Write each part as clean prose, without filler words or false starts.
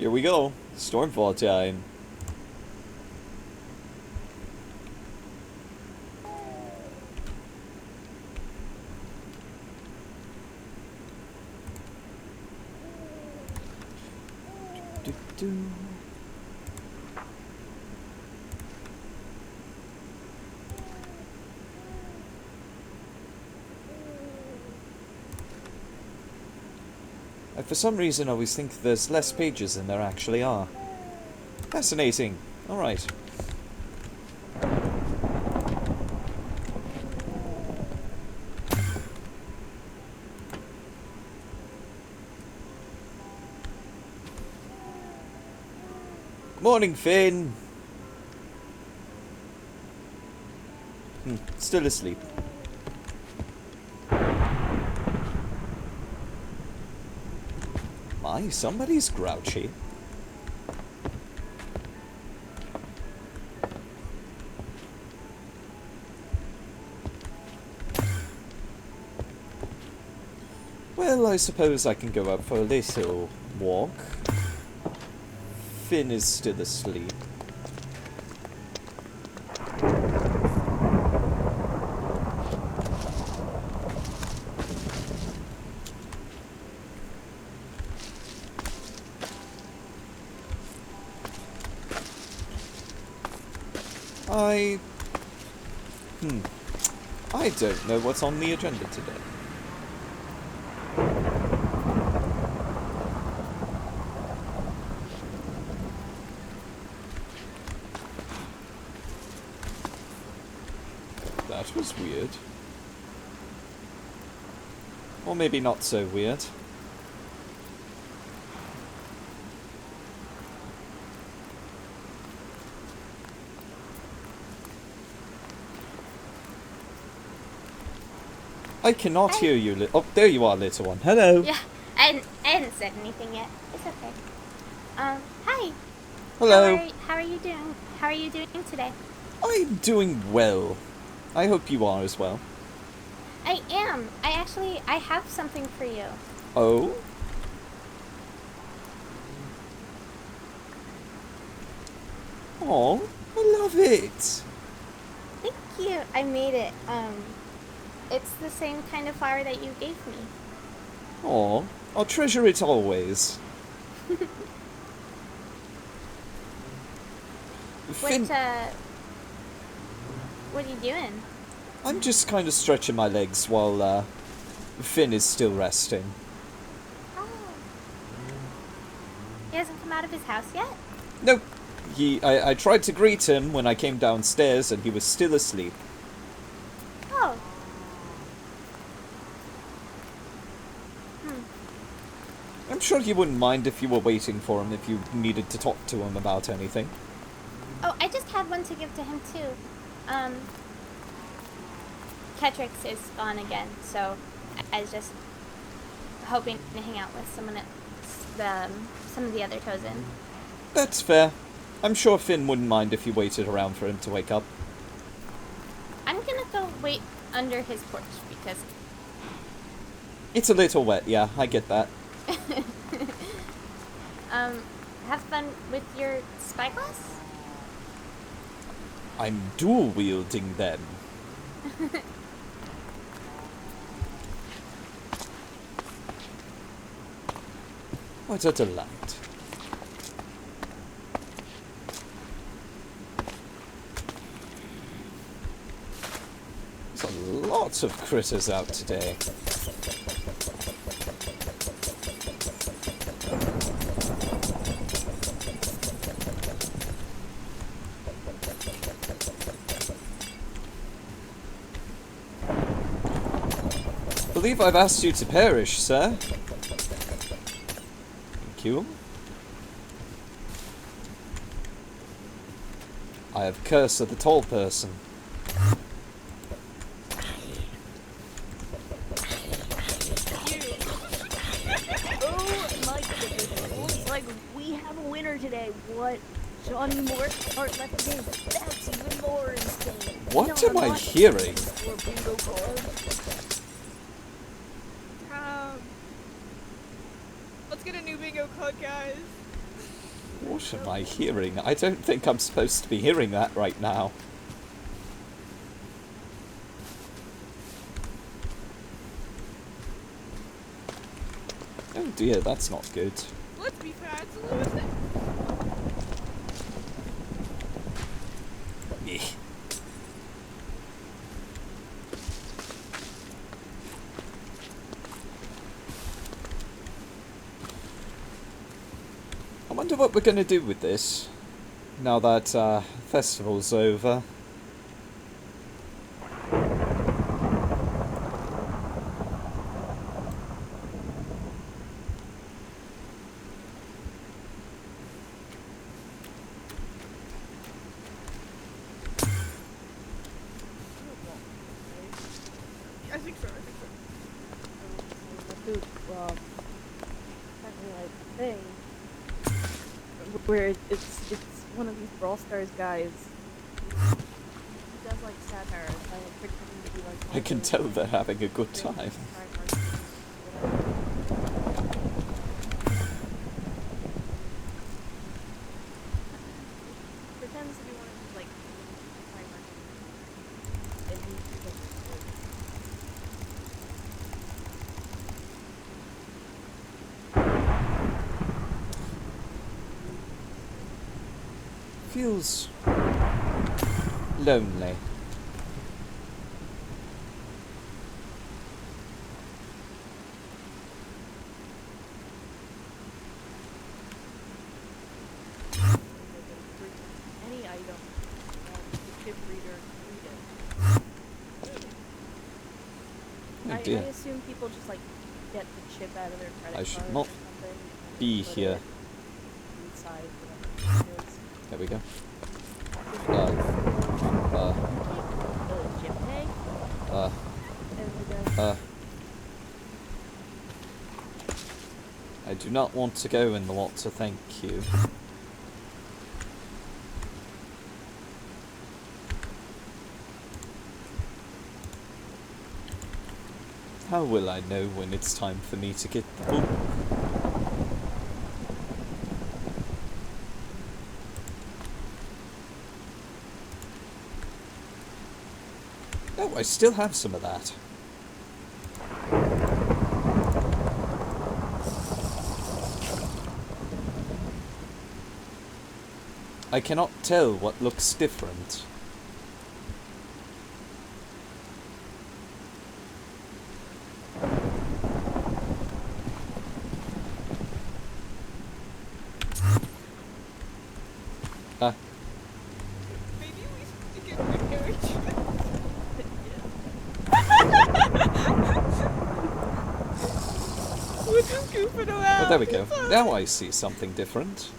Here we go. StormFall time. I for some reason always think there's less pages than there actually are. Fascinating. Alright. Morning, Finn! Still asleep. My, somebody's grouchy. Well, I suppose I can go out for a little walk. Finn is still asleep. I don't know what's on the agenda today. That was weird. Or maybe not so weird. I cannot hear you. Oh, there you are, little one. Hello. Yeah, I hadn't said anything yet. It's okay. Hi. Hello. How are you doing? How are you doing today? I'm doing well. I hope you are as well. I am. I have something for you. Oh? Oh, I love it. Thank you. I made it. It's the same kind of flower that you gave me. Oh, I'll treasure it always. Finn, what are you doing? I'm just kind of stretching my legs while Finn is still resting. Oh. He hasn't come out of his house yet? Nope. I tried to greet him when I came downstairs and he was still asleep. Oh. I'm sure you wouldn't mind if you were waiting for him if you needed to talk to him about anything. Oh, I just had one to give to him too. Ketrix is gone again, so I was just hoping to hang out with some of the other Tozen. That's fair. I'm sure Finn wouldn't mind if you waited around for him to wake up. I'm gonna go wait under his porch because It's a little wet, yeah, I get that. have fun with your spyglass? I'm dual wielding them. What a delight. There's a lot of critters out today. I believe I've asked you to perish, sir. Thank you. I have curse of the tall person. Oh my goodness, looks like we have a winner today. What? Johnny Moore aren't left the game. That's even more insane. What am I hearing? Or bingo card. Let's get a new bingo card, guys. What am I hearing? I don't think I'm supposed to be hearing that right now. Oh dear, that's not good. Let's be fast, lose it. Eh. I wonder what we're going to do with this, now that festival's over. I think so. Dude, something like thing where it's one of these Brawl Stars guys. He does like satire by like pretending to be like. I can tell they're having a good time. Pretends to be one of these like timers. And he's like. Feels lonely. Any item, the chip reader read it. Oh I dear. assume people just like get the chip out of their credit I card should or not something and be put here. it inside whatever it is. There we go. The chip tag and I do not want to go in the water, thank you. How will I know when it's time for me to get the book? Oh, I still have some of that. I cannot tell what looks different. maybe we should get married. We're just goofing around. Oh, there we go. Now I see something different.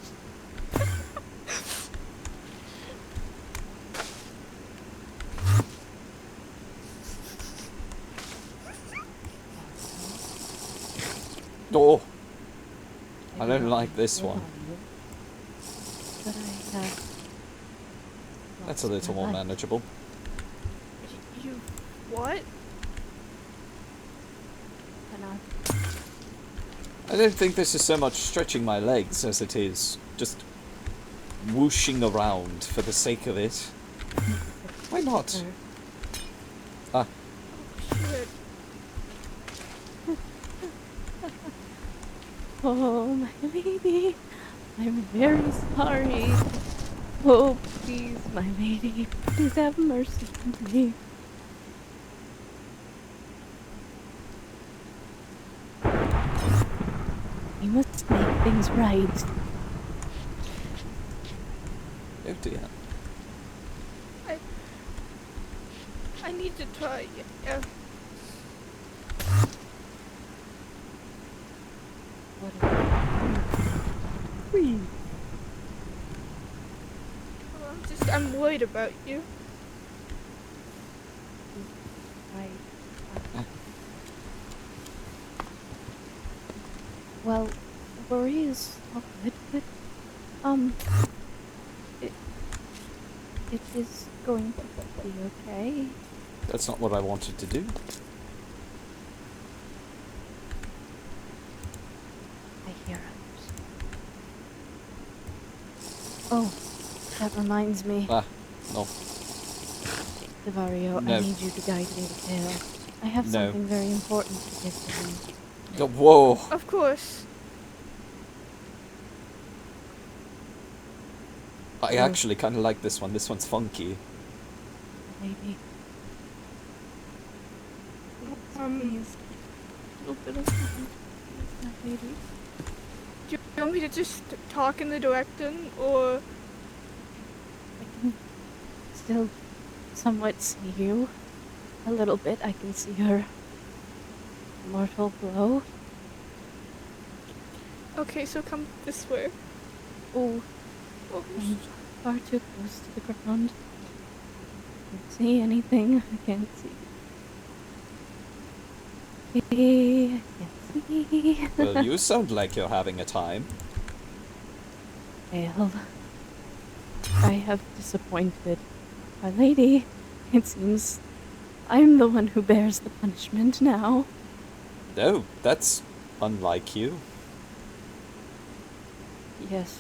Oh, I don't like this one. But I have That's a little more manageable. You what? I don't think this is so much stretching my legs as it is just whooshing around for the sake of it. Why not? Ah, Shit. Oh, my lady, I'm very sorry. Oh, please, my lady, please have mercy on me. We must make things right. oh dear. I need to try. Yeah. Please. I'm worried about you. Well, worry is all good, but, it is going to be okay. That's not what I wanted to do. I hear others. Oh, that reminds me. Ah, no. Devario, No. I need you to guide me to Kale. I have No. something very important to give to him. Oh, whoa. Of course. I actually kind of like this one. This one's funky. Maybe. Please. A little bit of my baby. Do you want me to just talk in the direction, or I can still somewhat see you. A little bit. I can see her mortal glow. okay? So come this way. Oh, Oh, I'm far too close to the ground. I can't see anything. I can't see. I can't see. Well, you sound like you're having a time. Well, I have disappointed Our Lady. It seems I'm the one who bears the punishment now. No, that's unlike you. Yes.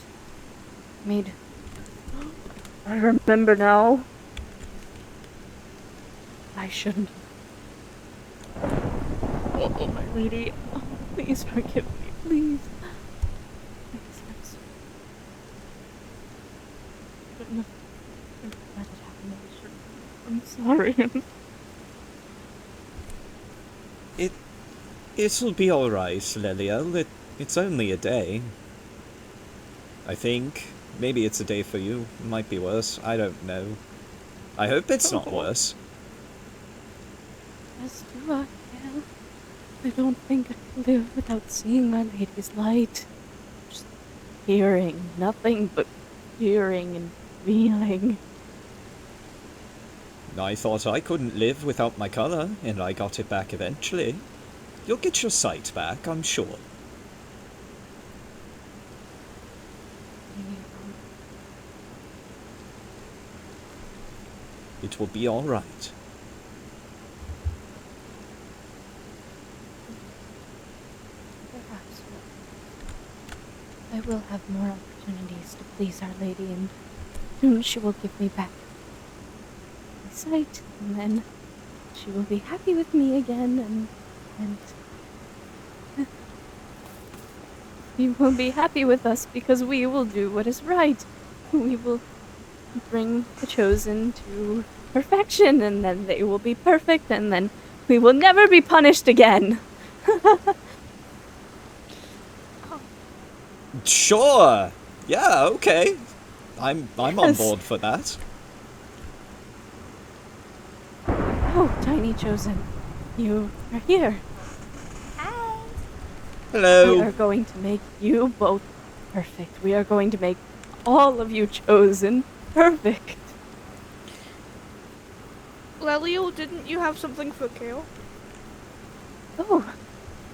Made. I remember now. I shouldn't. Oh, my lady. Oh, please forgive me, please. Please, I'm sorry. I'm sorry. It'll be alright, Liliel. It's only a day. I think. Maybe it's a day for you. It might be worse. I don't know. I hope it's not worse. Yes, do I, yeah. I don't think I can live without seeing my lady's light. Just hearing, nothing but hearing and feeling. I thought I couldn't live without my colour, and I got it back eventually. You'll get your sight back, I'm sure. It will be alright. Perhaps I will have more opportunities to please Our Lady, and soon she will give me back my sight, and then she will be happy with me again, and he will be happy with us because we will do what is right. We will bring the chosen to perfection, and then they will be perfect, and then we will never be punished again. Sure! Yeah, okay. I'm on Yes. board for that. Oh, tiny chosen, you are here. Hi. We Hello. are going to make you both perfect. We are going to make all of you chosen perfect. Lelio, didn't you have something for Kale? Oh,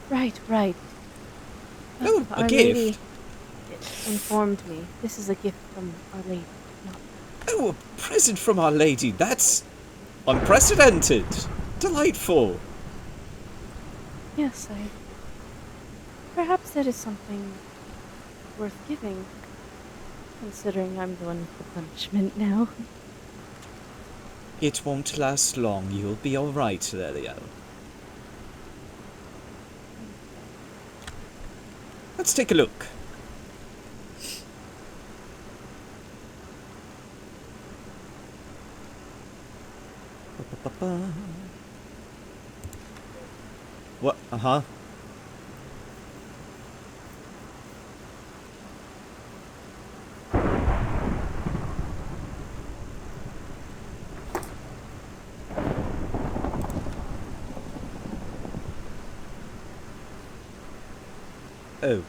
right. Oh, a Our gift. Lady informed me. This is a gift from Our Lady. Not Oh, a present from Our Lady. That's unprecedented. Delightful. Yes, perhaps that is something worth giving, considering I'm the one with the punishment now. It won't last long. You'll be alright, Lelio. Let's take a look. What? Uh-huh. Oh.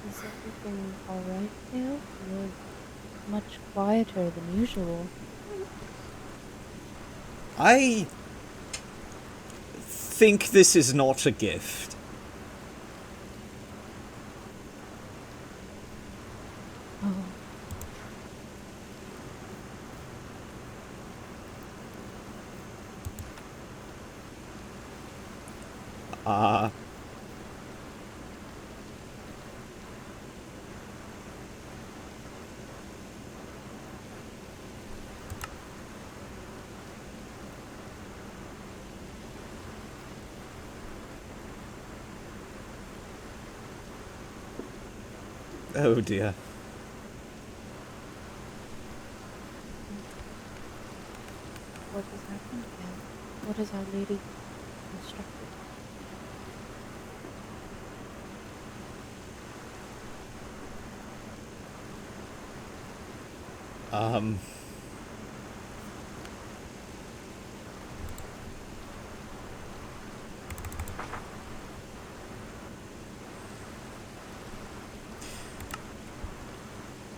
Is everything alright, Dale? You're much quieter than usual. I think this is not a gift. Oh. Oh dear. What has happened again? What has Our Lady instructed?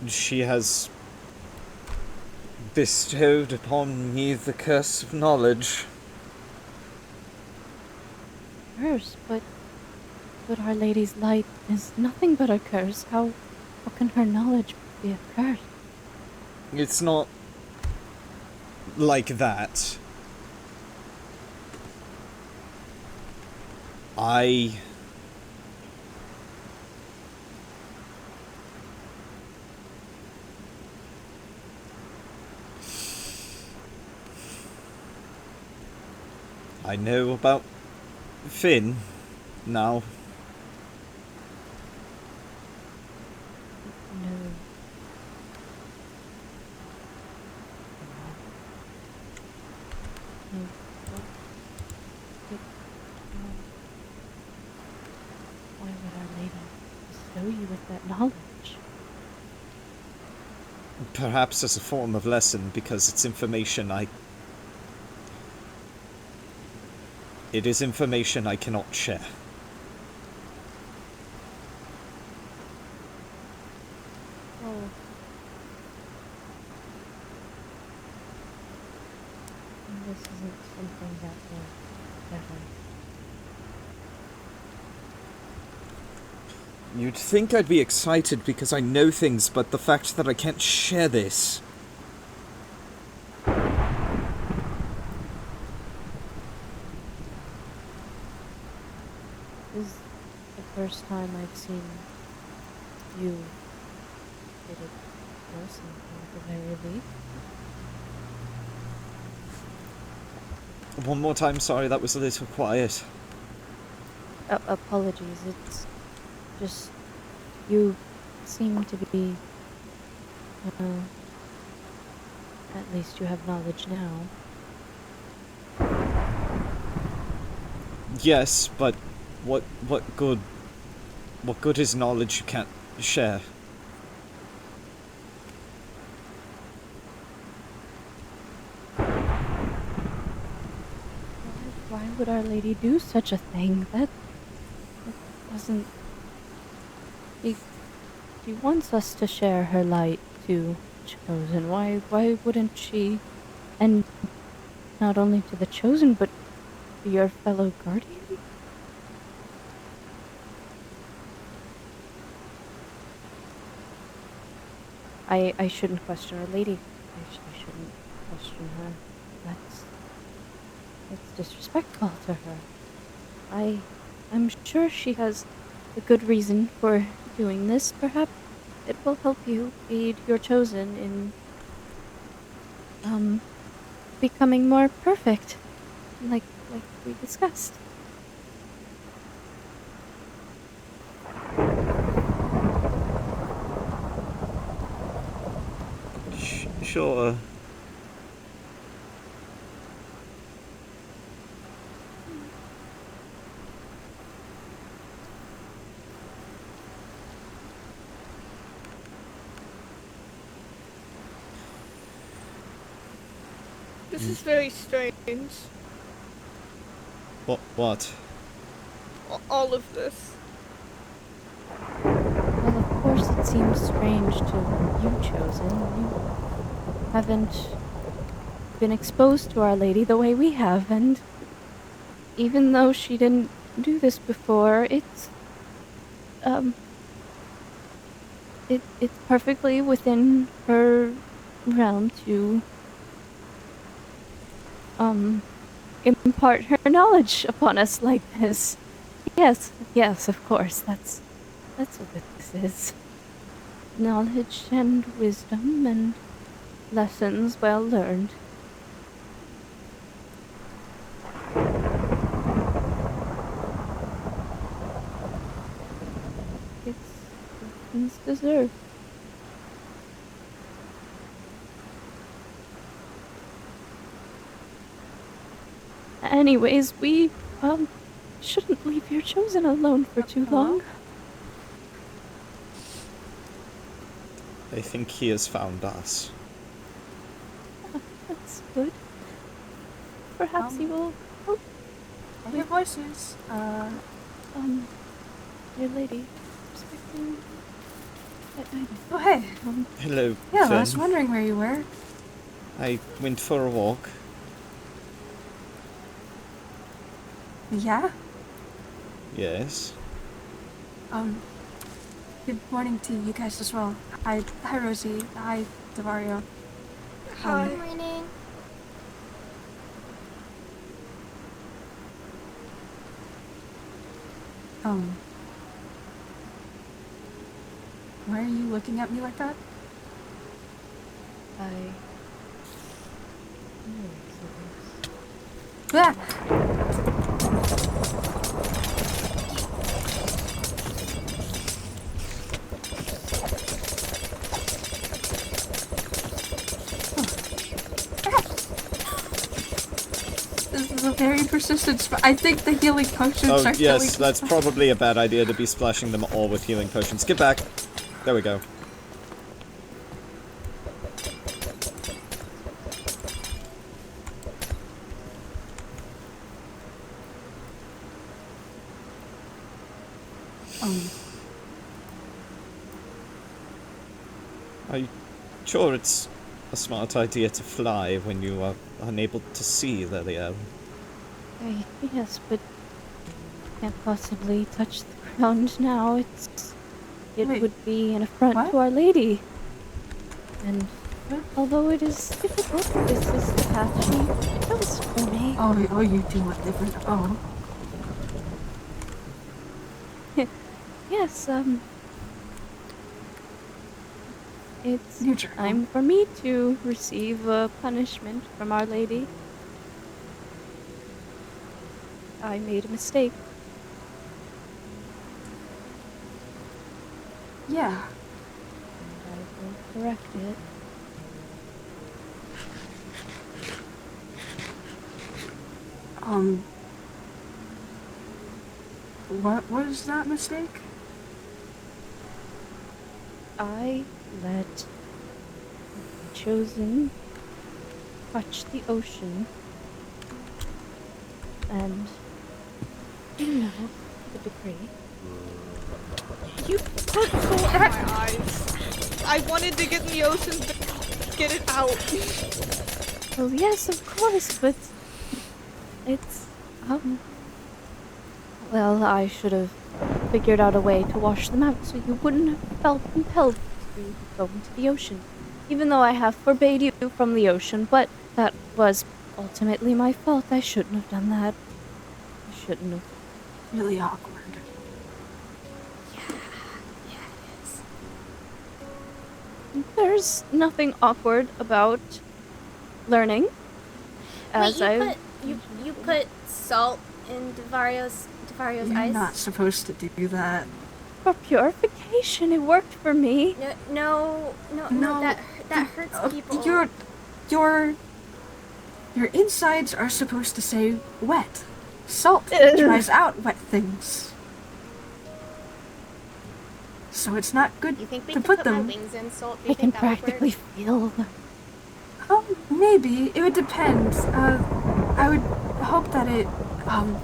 She has bestowed upon me the curse of knowledge. Curse, but Our Lady's light is nothing but a curse. How can her knowledge be a curse? It's not like that. I know about Finn now. No. No. Why would Our Lady bestow you with that knowledge? Perhaps as a form of lesson, because it's information It is information I cannot share. Oh. This isn't something that will ever. You'd think I'd be excited because I know things, but the fact that I can't share this... This is the first time I've seen you get it know something at the very least. One more time, sorry, that was a little quiet. Apologies, it's just you seem to be, at least you have knowledge now. Yes, but what good is knowledge you can't share? Why would Our Lady do such a thing? That doesn't... She wants us to share her light to Chosen. Why wouldn't she? And not only to the Chosen, but to your fellow Guardian? I shouldn't question Our Lady. I shouldn't question her. It's disrespectful to her. I'm sure she has a good reason for doing this. Perhaps it will help you aid your Chosen in becoming more perfect, like we discussed. Sure. This is very strange. What? All of this. Well, of course it seems strange to you, Chosen. You haven't been exposed to Our Lady the way we have, and even though she didn't do this before, it's perfectly within her realm to impart her knowledge upon us like this. Yes, of course. That's what this is. Knowledge and wisdom and lessons well learned. It's citizens deserve. Anyways, we, shouldn't leave your chosen alone for too long. I think he has found us. That's good. Perhaps he will. Oh, I hear voices. dear lady, expecting. Oh, hey. Hello, Yeah, I Fern. was wondering where you were. I went for a walk. Yeah? Yes. Good morning to you guys as well. Hi, Rosie. Hi, Devario. Hi. Good morning. Why are you looking at me like that? Ah! This is a very persistent I think the healing potions Oh, are yes, killing that's probably a bad idea to be splashing them all with healing potions. Get back. There we go. Are you sure it's a smart idea to fly when you are unable to see, Liliel? Yes, but can't possibly touch the ground now. It Wait, would be an affront what? to Our Lady. And What? although it is difficult, this is the path she chose for me. Oh, you do look different. Oh. Yes, it's Neutral. time for me to receive a punishment from Our Lady. I made a mistake. Yeah. I will correct it. What was that mistake? I let the chosen touch the ocean, and you know the decree. You put salt in my eyes. I wanted to get in the ocean, but get it out. Well, yes, of course, but it's well, I should have figured out a way to wash them out so you wouldn't have felt compelled to go into the ocean. Even though I have forbade you from the ocean, but that was ultimately my fault. I shouldn't have done that. I shouldn't have. Really awkward. Yeah, it is. There's nothing awkward about learning. As Wait, you put salt in Devario's You're eyes? not supposed to do that. For purification, it worked for me. No, that hurts people. Your insides are supposed to say wet. Salt Ugh. dries out wet things. So it's not good You think we to could put put them. my wings in salt? Do I you can think that would practically work? feel them. Oh, maybe. It would depend. I would hope that it,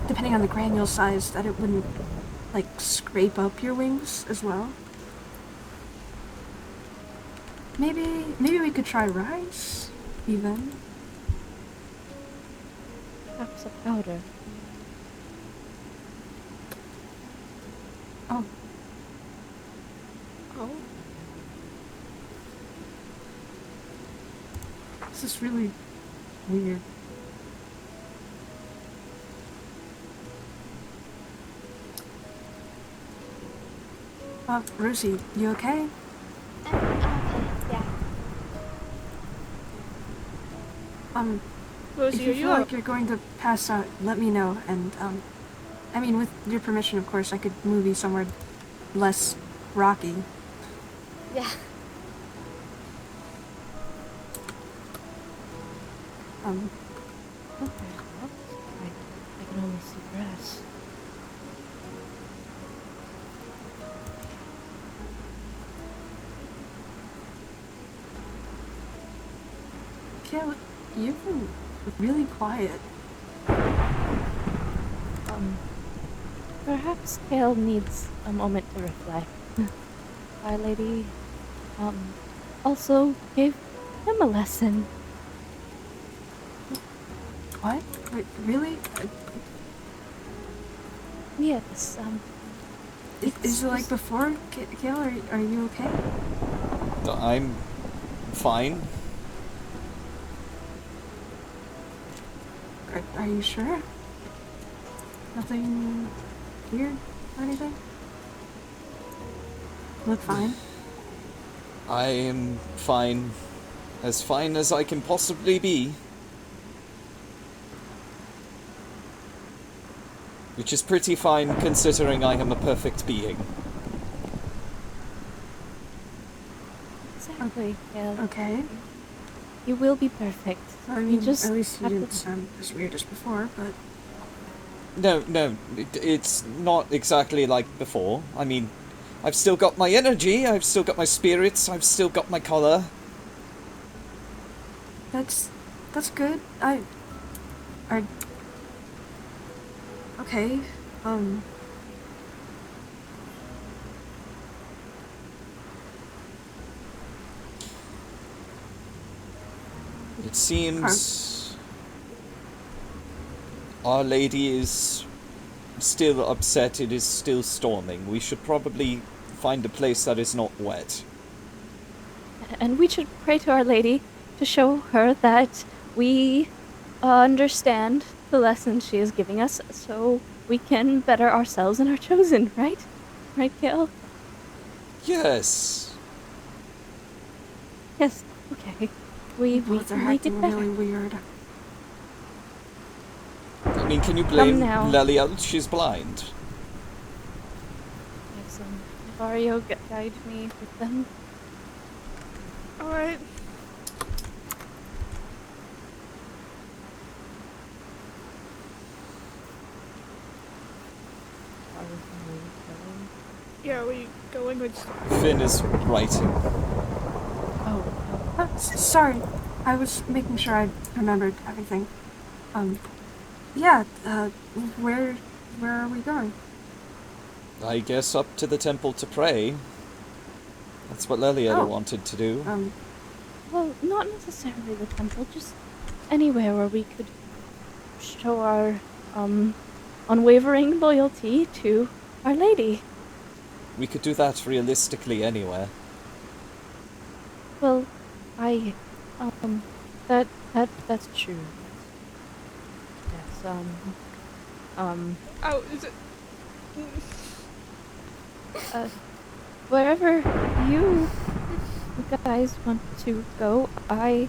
depending on the granule size, that it wouldn't, like, scrape up your wings as well. Maybe we could try rice, even. Perhaps a powder. Oh, Oh. this is really weird. Rosie, you okay? I'm okay, yeah. If Rosie, you are feel you like up? you're going to pass out, let me know, and, I mean, with your permission, of course, I could move you somewhere less rocky. Yeah. Oh, there's rocks. I can only see grass. Kale, you've been really quiet. Perhaps Kale needs a moment to reflect. Our lady, also gave him a lesson. What? Wait, really? Yes, Is it like before, Kale? Are you okay? I'm fine. Are you sure? Nothing weird or anything? Look fine. I am fine. As fine as I can possibly be. Which is pretty fine considering I am a perfect being. exactly, Kale. Okay. You will be perfect. I mean, just at least you have to- didn't sound as weird as before, but... No, it's not exactly like before. I mean, I've still got my energy, I've still got my spirits, I've still got my color. That's good. Okay, It seems Our Lady is still upset, it is still storming. We should probably find a place that is not wet. And we should pray to Our Lady to show her that we understand the lesson she is giving us so we can better ourselves and our chosen, right? Right, Kale? Yes. Yes, okay. We both are can make it acting better. really weird. I mean, can you blame now. Leliel? She's blind. Yes, Vario, guide me with them. Alright. Yeah, are we going with Finn is writing. Oh, Sorry, I was making sure I remembered everything. Yeah, where are we going? I guess up to the temple to pray. That's what Leliel Oh. wanted to do. well, not necessarily the temple, just anywhere where we could show our, unwavering loyalty to Our Lady. We could do that realistically anywhere. Well, that's true. Yes, Oh, is it? wherever you guys want to go, I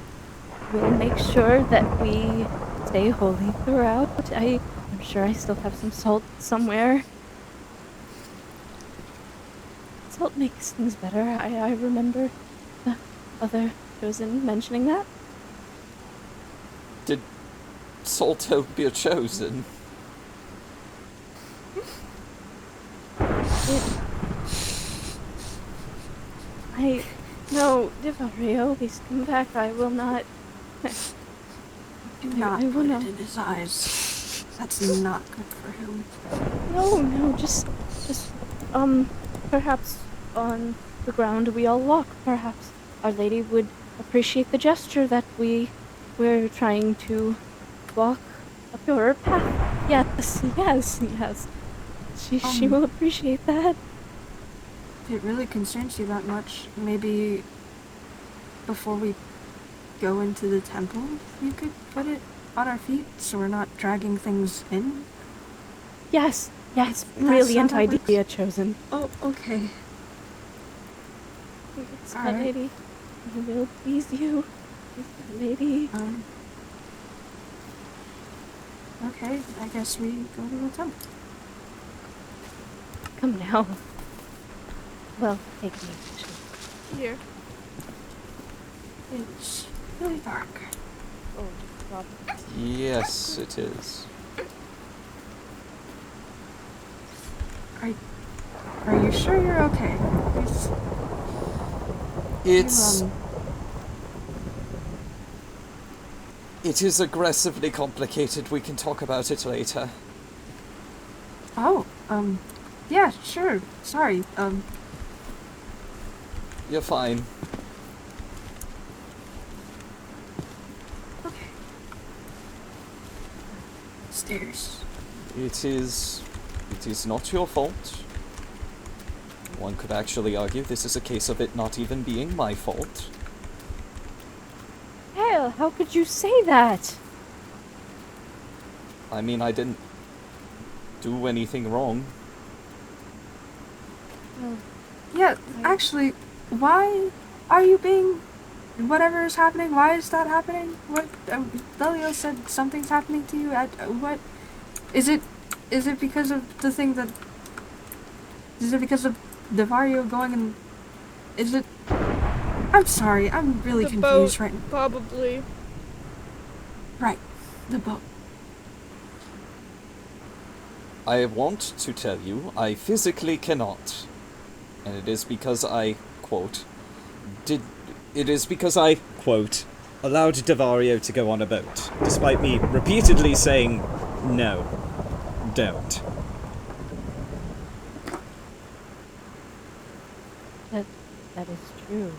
will make sure that we stay holy throughout. I'm sure I still have some salt somewhere. Salt makes things better. I remember the other chosen mentioning that. Did Salto be chosen? No, Devario, please come back. I will not. Do not I will put not. it in his eyes. That's not good for him. No, just, perhaps on the ground we all walk. Perhaps Our Lady would appreciate the gesture that we're trying to walk a purer path. Yes. She will appreciate that. If it really concerns you that much, maybe before we go into the temple, you could put it on our feet so we're not dragging things in? Yes, That's brilliant how that works. idea chosen. Oh, okay. Yes, All Our right. Lady, we will please you. Yes, Our Lady. Okay, I guess we go to the temple. Come now. Well, take me, actually. here? It's really dark. Oh, God. Yes, it is. Are you sure you're okay? It's... You, It is aggressively complicated. We can talk about it later. Oh, yeah, sure. Sorry, You're fine. okay. Stairs. It is not your fault. One could actually argue this is a case of it not even being my fault. Hell, how could you say that? I mean, I didn't do anything wrong. Well, Yeah, actually, why are you being... Whatever is happening, why is that happening? What... Lelio said something's happening to you what... Is it because of the thing that... Is it because of Devario going and... Is it... I'm sorry, I'm really The confused boat, right now. probably. Right, the boat. I want to tell you, I physically cannot. And it is because I, quote, quote, allowed Devario to go on a boat, despite me repeatedly saying, no, don't. that is true.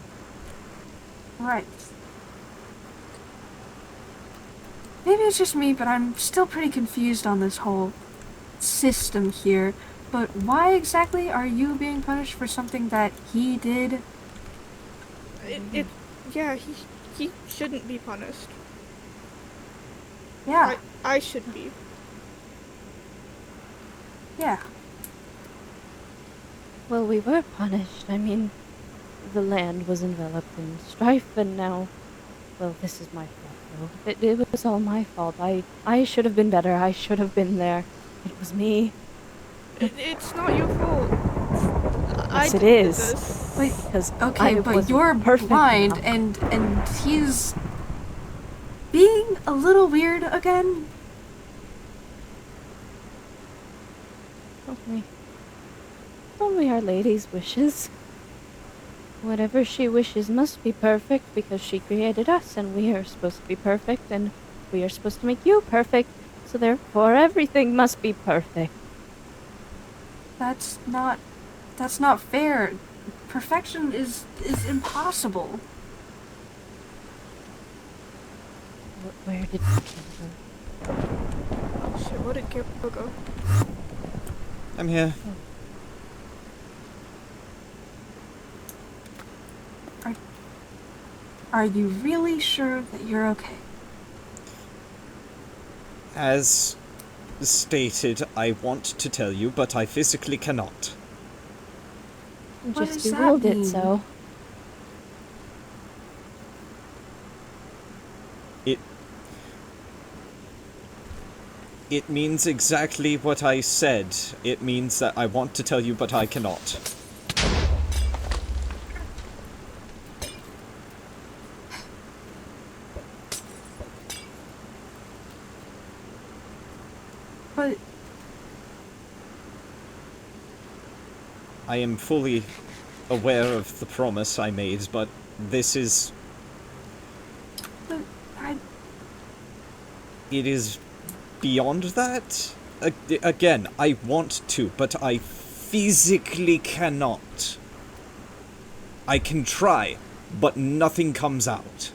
Right. Maybe it's just me, but I'm still pretty confused on this whole system here. But why exactly are you being punished for something that he did? Yeah, he shouldn't be punished. Yeah, I should be. yeah. Well, we were punished. I mean, the land was enveloped in strife, and now... Well, this is my fault, though. It was all my fault. I should have been better. I should have been there. It was me. It's not your fault. Yes, it did is. this. Wait, Because okay, I but wasn't you're perfect blind, enough. and he's being a little weird again. Only Our Lady's wishes. Whatever she wishes must be perfect because she created us, and we are supposed to be perfect, and we are supposed to make you perfect, so therefore everything must be perfect. That's not fair. Perfection is impossible. Where did you go? Oh shit, where did Gabriel go? I'm here. Are you really sure that you're okay? As stated, I want to tell you, but I physically cannot. What Just does you that ruled mean? it so. It means exactly what I said. It means that I want to tell you, but I cannot. But I am fully aware of the promise I made, but this is... It is beyond that? Again, I want to, but I physically cannot. I can try, but nothing comes out.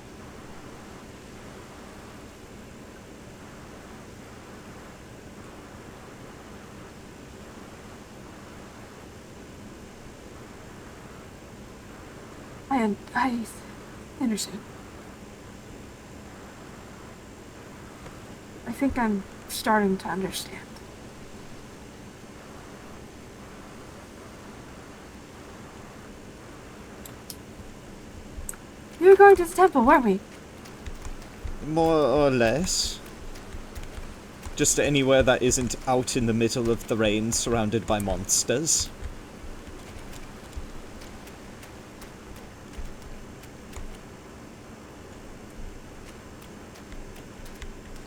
I understand. I think I'm starting to understand. We were going to the temple, weren't we? More or less. Just anywhere that isn't out in the middle of the rain, surrounded by monsters.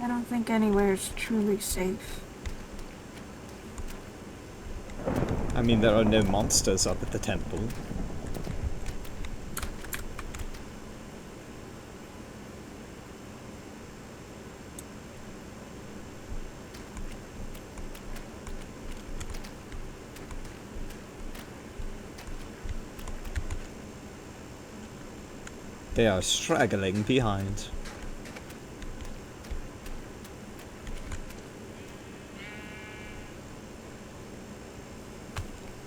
I don't think anywhere's truly safe. I mean, there are no monsters up at the temple. They are straggling behind.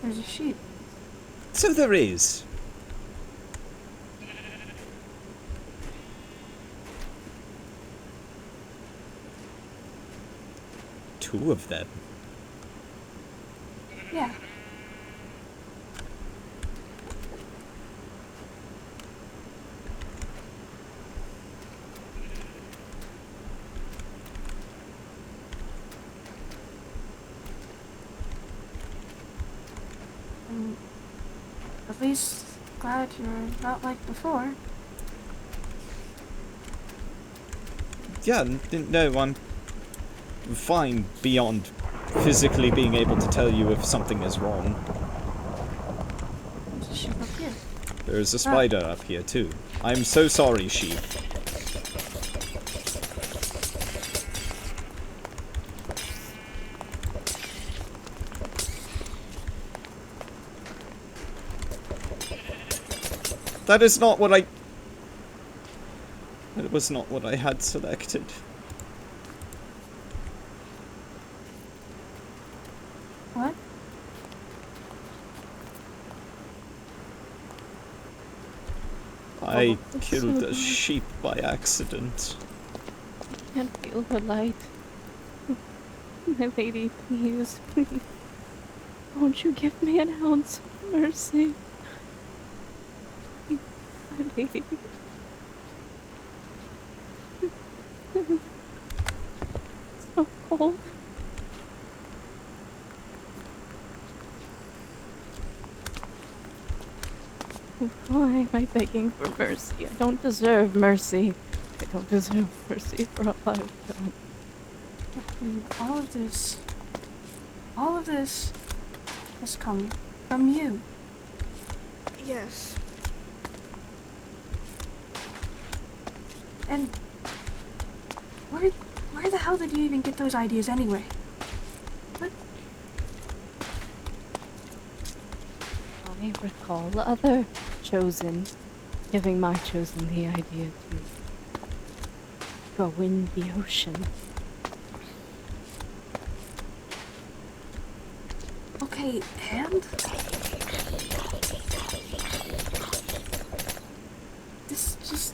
There's a sheep. So there is. Two of them. Yeah. I'm at least glad you're not like before. Yeah, no, I'm fine beyond physically being able to tell you if something is wrong. There's a sheep up here. There's a spider up here too. I'm so sorry, sheep. That is not what I... That was not what I had selected. What? I it's killed so a sheep by accident. I can't feel the light. My lady, please, please. Won't you give me an ounce of mercy? My lady. It's so cold. Why am I begging for mercy? I don't deserve mercy. I don't deserve mercy for all I've done. And all of this has come from you. Yes. And where the hell did you even get those ideas anyway? What? I recall the other chosen giving my chosen the idea to go in the ocean. Okay, and? This just...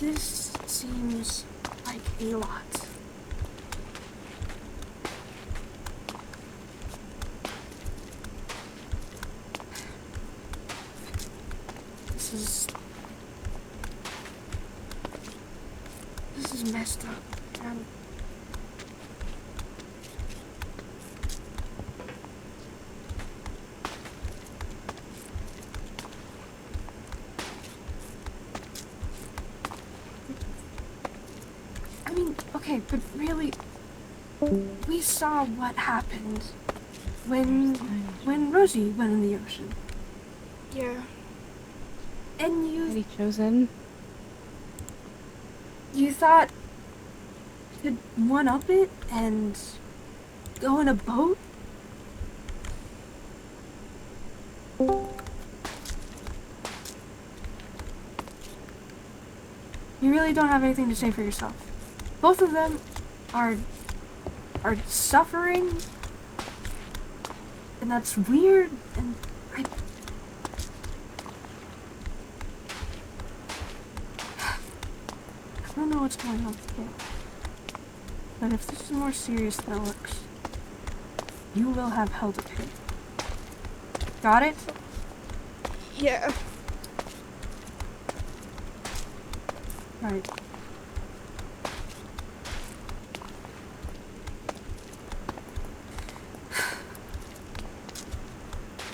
This seems like a lot. This is messed up. I mean, okay, but really, we saw what happened when Rosie went in the ocean. Yeah. And Lady chosen. you thought to one-up it and go in a boat? You really don't have anything to say for yourself. Both of them are suffering, and that's weird, and I don't know what's going on here. But if this is more serious than it looks, you will have hell to pay. Got it? Yeah. Right.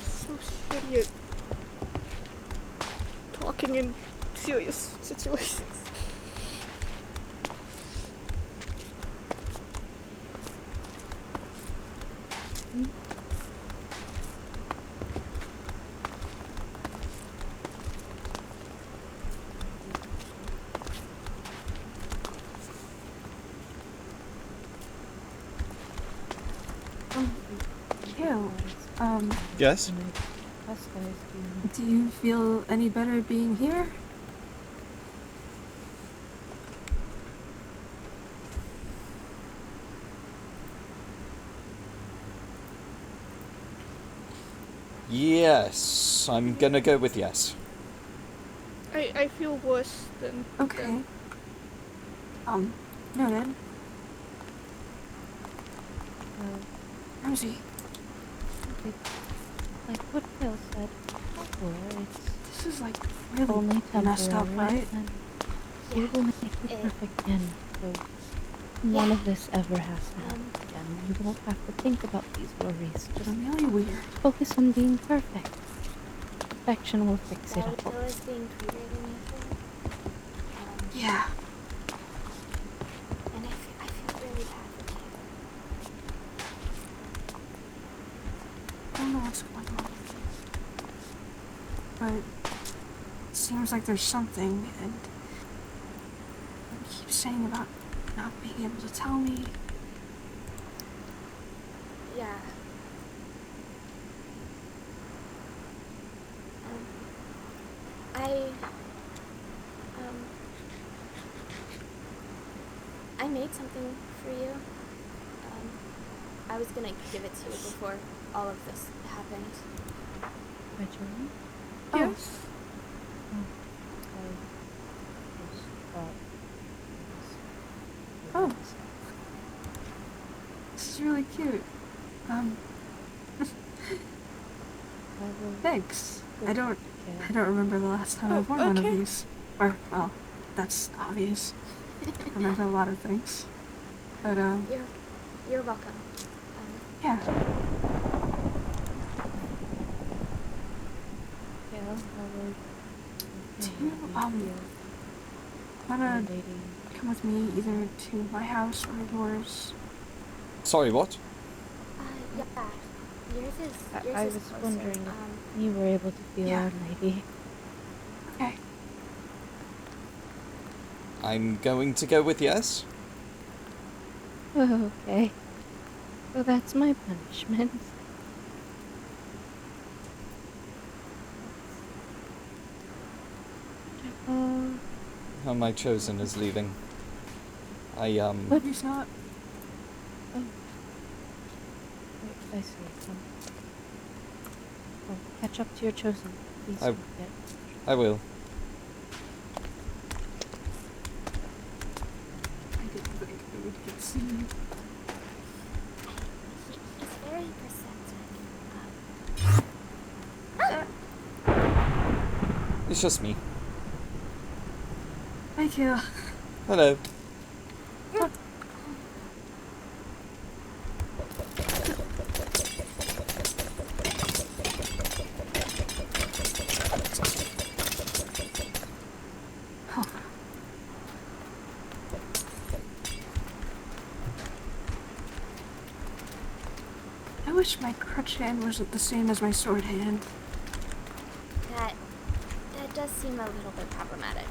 So shitty. Kale, Yes? do you feel any better being here? Yes. I'm gonna go with yes. I feel worse than. Okay. Noted. Rosie, Like what Phil said before, it's this is like really only messed up, temporary, right? and we will make it perfect again. So none of this ever has to happen again. You won't have to think about these worries. It's Just really weird. focus on being perfect. Perfection will fix it That all. Will is being treated initially. Yeah. And I feel really bad for Taylor. I don't know what's going on. But it seems like there's something, and he keeps saying about not being able to tell me. Yeah. I made something for you. I was gonna give it to you before all of this happened. My journey? Yes. Oh. This is really cute. Thanks. I don't remember the last time I wore one of okay. these. Or, well, that's obvious. I remember a lot of things. But, You're welcome. yeah. Do you, wanna come with me either to my house or yours? Sorry, what? Yeah. Yours is I was closer. wondering if you were able to feel Yeah. Our Lady. Okay. I'm going to go with yes. Oh, okay. So that's my punishment. How my chosen is leaving. But he's not. Oh. Wait, I see. Oh, catch up to your chosen. Please I- don't forget. I will. I didn't think I would get seen. He's very perceptive. It's just me. Thank you. Hello. I wish my crutch hand wasn't the same as my sword hand. That does seem a little bit problematic.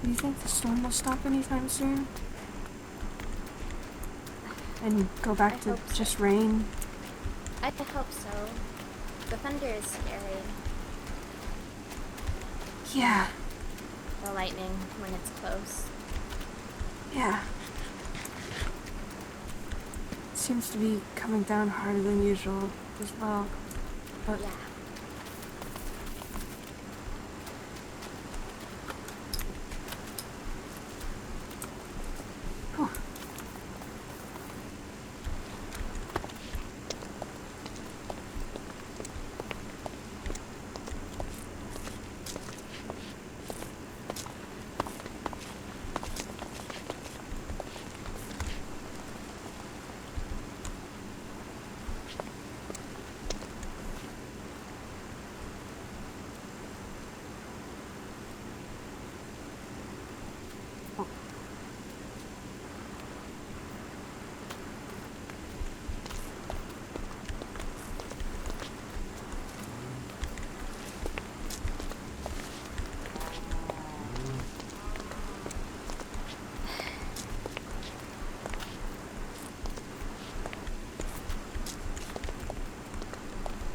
Do you think the storm will stop anytime soon? And go back I to hope so. just rain? I hope so. The thunder is scary. Yeah. The lightning when it's close. Yeah. It seems to be coming down harder than usual as well. But Yeah. whew.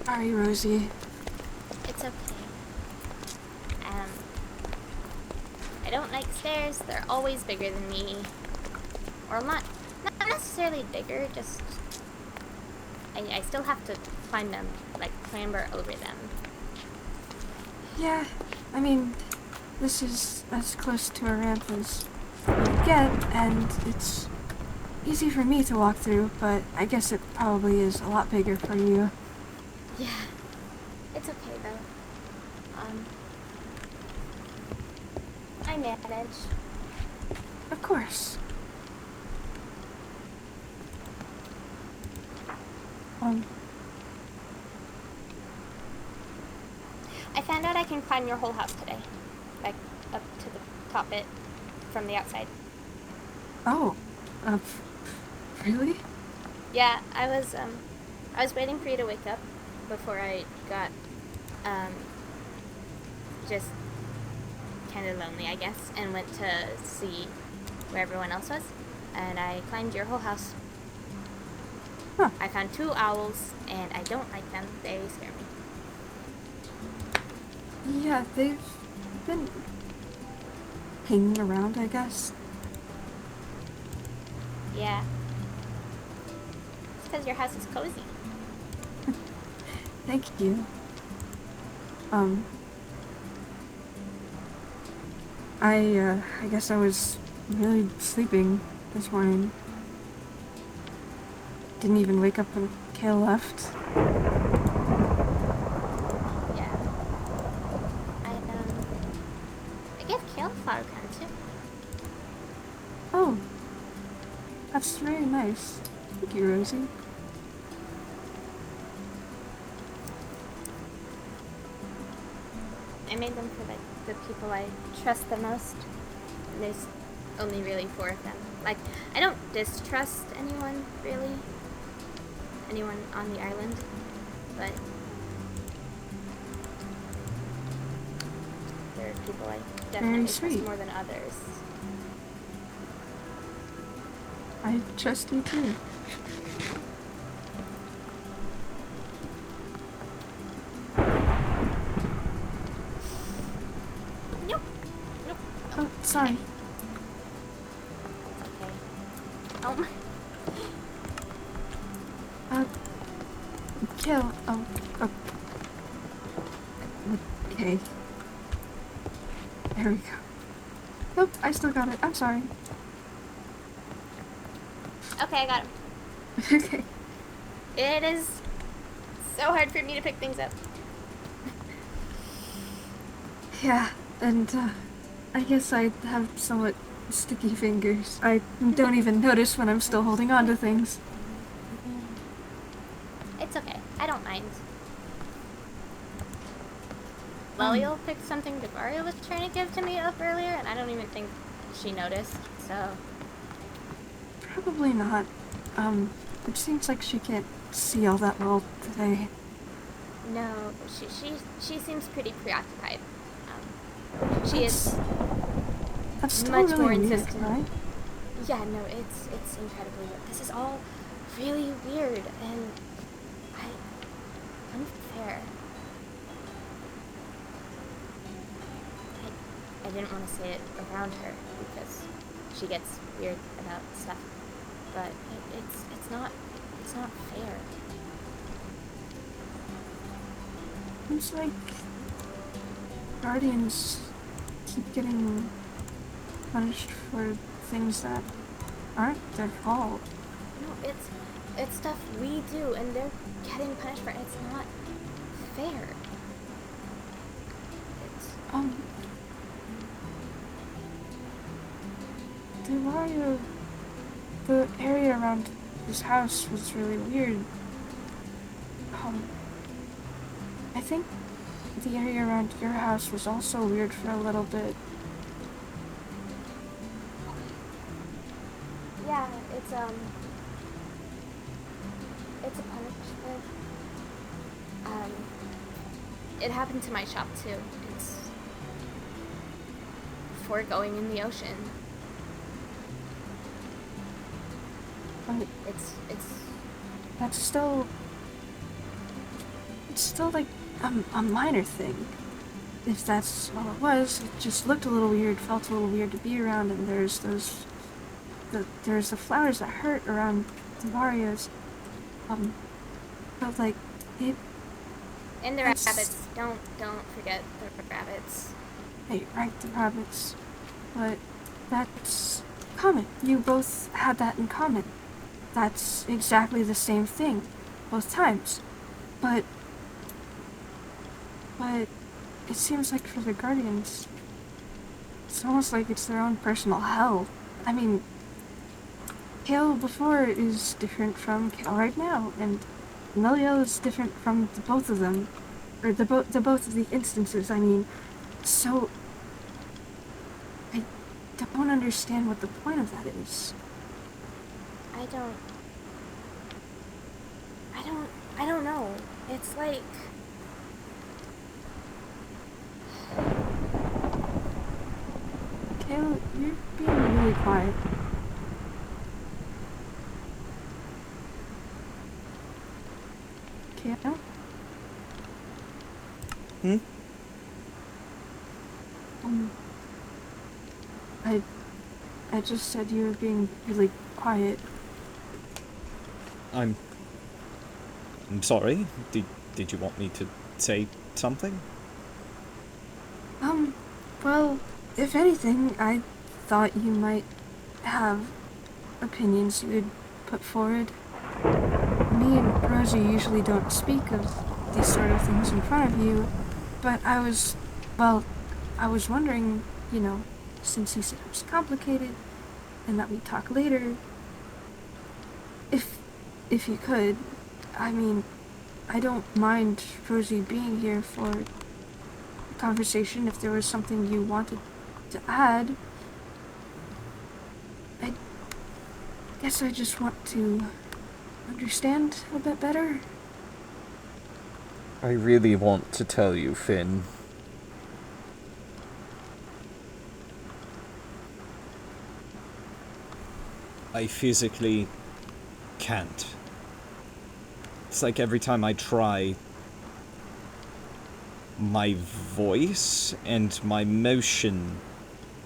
Sorry, Rosie. It's okay. Um, I don't like stairs. They're always bigger than me. Or not necessarily bigger, just... I still have to climb them, like clamber over them. Yeah, I mean, this is as close to a ramp as you get, and it's easy for me to walk through, but I guess it probably is a lot bigger for you. Yeah. It's okay, though. I manage. Of course. I found out I can climb your whole house today. Like, up to the top it from the outside. Oh, really? Yeah, I was waiting for you to wake up before I got, just kind of lonely, I guess, and went to see where everyone else was. And I climbed your whole house. Huh. I found 2 owls, and I don't like them. They scare me. Yeah, they've been hanging around, I guess. Yeah. It's because your house is cozy. Thank you. I guess I was really sleeping this morning. Didn't even wake up when Kale left. Yeah. I gave Kale a flower crown too. Oh, that's very nice. Thank you, Rosie. I made them for like the people I trust the most. And there's only really 4 of them. Like, I don't distrust anyone really. Anyone on the island, but there are people I definitely trust sweet. more than others. I trust you too. Nope. Nope. Oh, sorry. It's okay. Oh my. Kale, okay. There we go. Nope, I still got it. I'm sorry. Okay, I got him. Okay. It is so hard for me to pick things up. Yeah, and, I guess I have somewhat sticky fingers. I don't even notice when I'm still holding on to things. It's okay. I don't mind. Lilial picked something Devaria was trying to give to me up earlier, and I don't even think she noticed, so... Probably not. It seems like she can't see all that well today. No, she seems pretty preoccupied. She is That's still much really more weird, insistent. right? Yeah, no, it's incredibly weird. This is all really weird and unfair. I didn't want to say it around her because she gets weird about stuff, but it's not fair. It's like guardians keep getting punished for things that aren't their fault. No, it's stuff we do, and they're getting punished for it. It's not fair. It's Devaria, the area around this house was really weird. I think the area around your house was also weird for a little bit. yeah, it's a punishment. It happened to my shop too. It's for going in the ocean. But It's that's still it's still like a minor thing. If that's all it was, it just looked a little weird, felt a little weird to be around, and there's there's the flowers that hurt around the Marios. Felt like it. And the It's- rabbits. Don't forget the rabbits. Hey, right, the rabbits. But that's common. You both had that in common. That's exactly the same thing, both times. But it seems like for the Guardians, it's almost like it's their own personal hell. I mean, Kale before is different from Kale right now, and Meliel is different from the both of them. Or the both of the instances, I mean. So, I don't understand what the point of that is. I don't know. It's like... Kale, you're being really quiet. Kale? Hmm? I just said you were being really quiet. I'm sorry. Did you want me to say something? Well, if anything, I thought you might have opinions you would put forward. Me and Rosie usually don't speak of these sort of things in front of you, but I was wondering, since you said it was complicated, and that we'd talk later, if you could, I mean, I don't mind Rosie being here for a conversation if there was something you wanted to add. I guess I just want to understand a bit better. I really want to tell you, Finn. I physically can't. It's like every time I try, my voice and my motion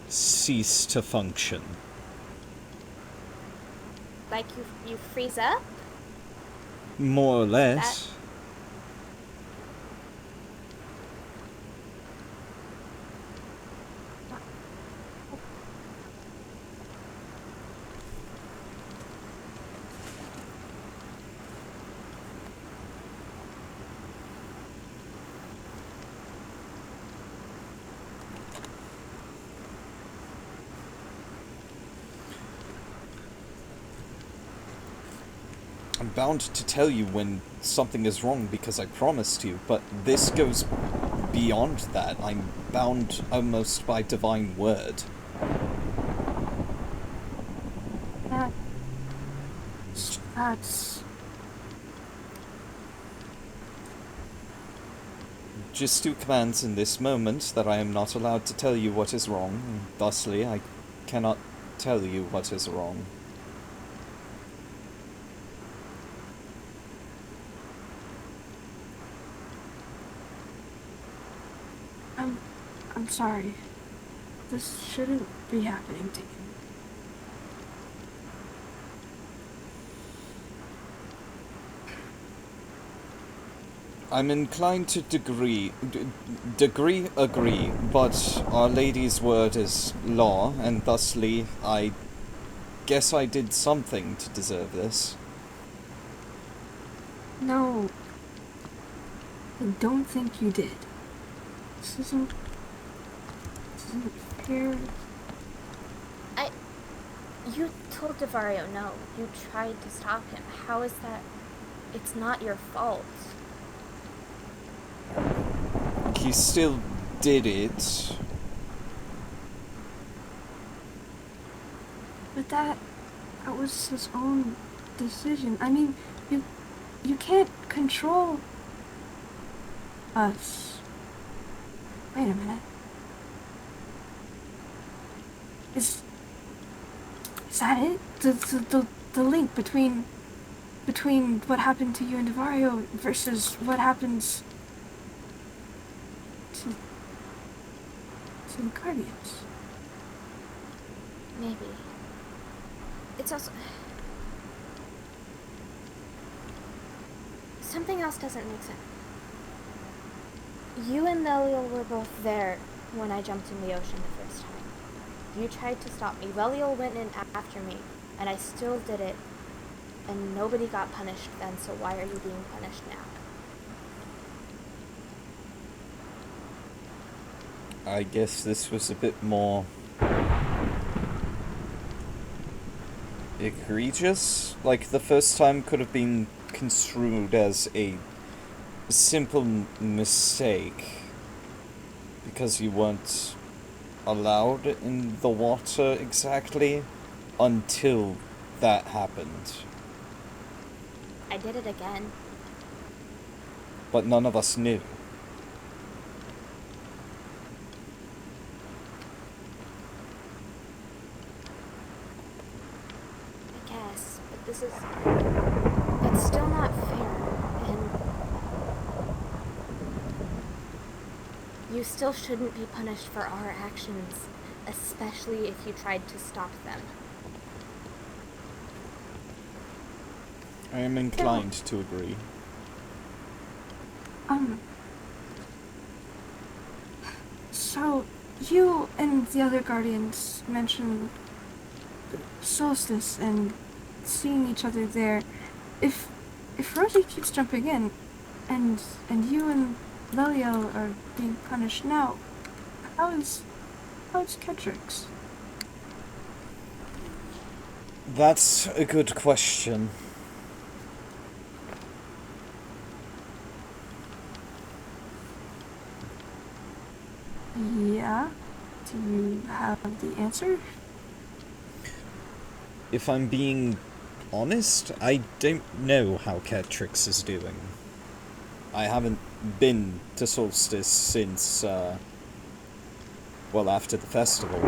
cease to function. Like you freeze up? More or less. I'm bound to tell you when something is wrong because I promised you, but this goes beyond that. I'm bound almost by divine word. That's... Just two commands in this moment that I am not allowed to tell you what is wrong, and thusly I cannot tell you what is wrong. I'm sorry. This shouldn't be happening to you. I'm inclined to agree, but Our Lady's word is law, and thusly I guess I did something to deserve this. No. I don't think you did. This isn't fair. You told Devario no. You tried to stop him. How is that? It's not your fault. He still did it. But that was his own decision. I mean, you can't control us. Wait a minute. Is that it? The link between between what happened to you and Devario versus what happens to the Guardians. Maybe. It's also... Something else doesn't make sense. You and Leliel were both there when I jumped in the ocean the first time. You tried to stop me. Leliel went in after me, and I still did it, and nobody got punished then, so why are you being punished now? I guess this was a bit more egregious. Like, the first time could have been construed as a simple mistake because you weren't allowed in the water exactly until that happened. I did it again. But none of us knew. I guess, but this is... It's still not fair, and... You still shouldn't be punished for our actions, especially if you tried to stop them. I am inclined to agree. So, you and the other Guardians mentioned Solstice and seeing each other there. If Rosie keeps jumping in, and you and Leliel are being punished now, how's Ketrix? That's a good question. Yeah? Do you have the answer? If I'm being honest, I don't know how Ketrix is doing. I haven't been to Solstice since, well, after the festival.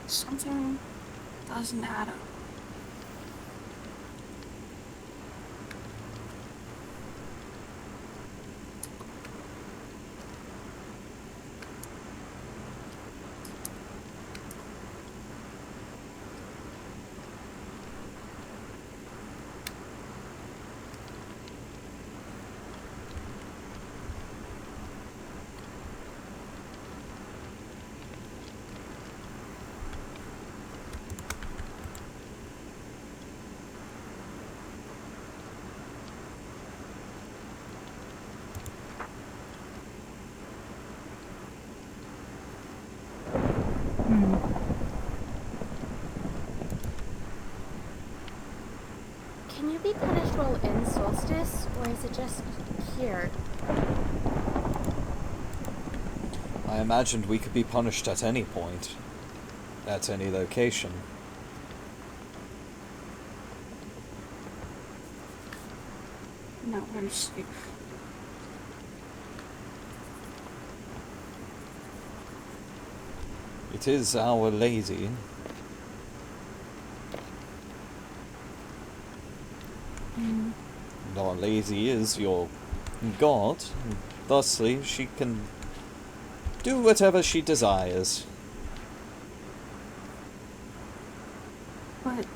Something doesn't add up. Can you be punished while in Solstice, or is it just here? I imagined we could be punished at any point. At any location. No, we're safe. It is Our Lady. And Our Lady is your god. Thusly, she can do whatever she desires. But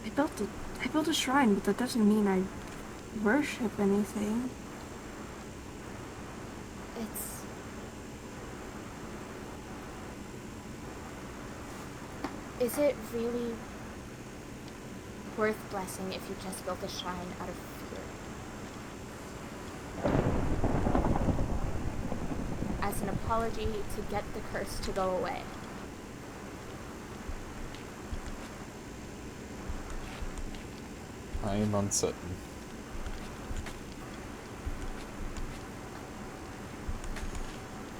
I built a shrine, but that doesn't mean I worship anything. Is it really worth blessing if you just built a shrine out of fear? As an apology to get the curse to go away. I am uncertain.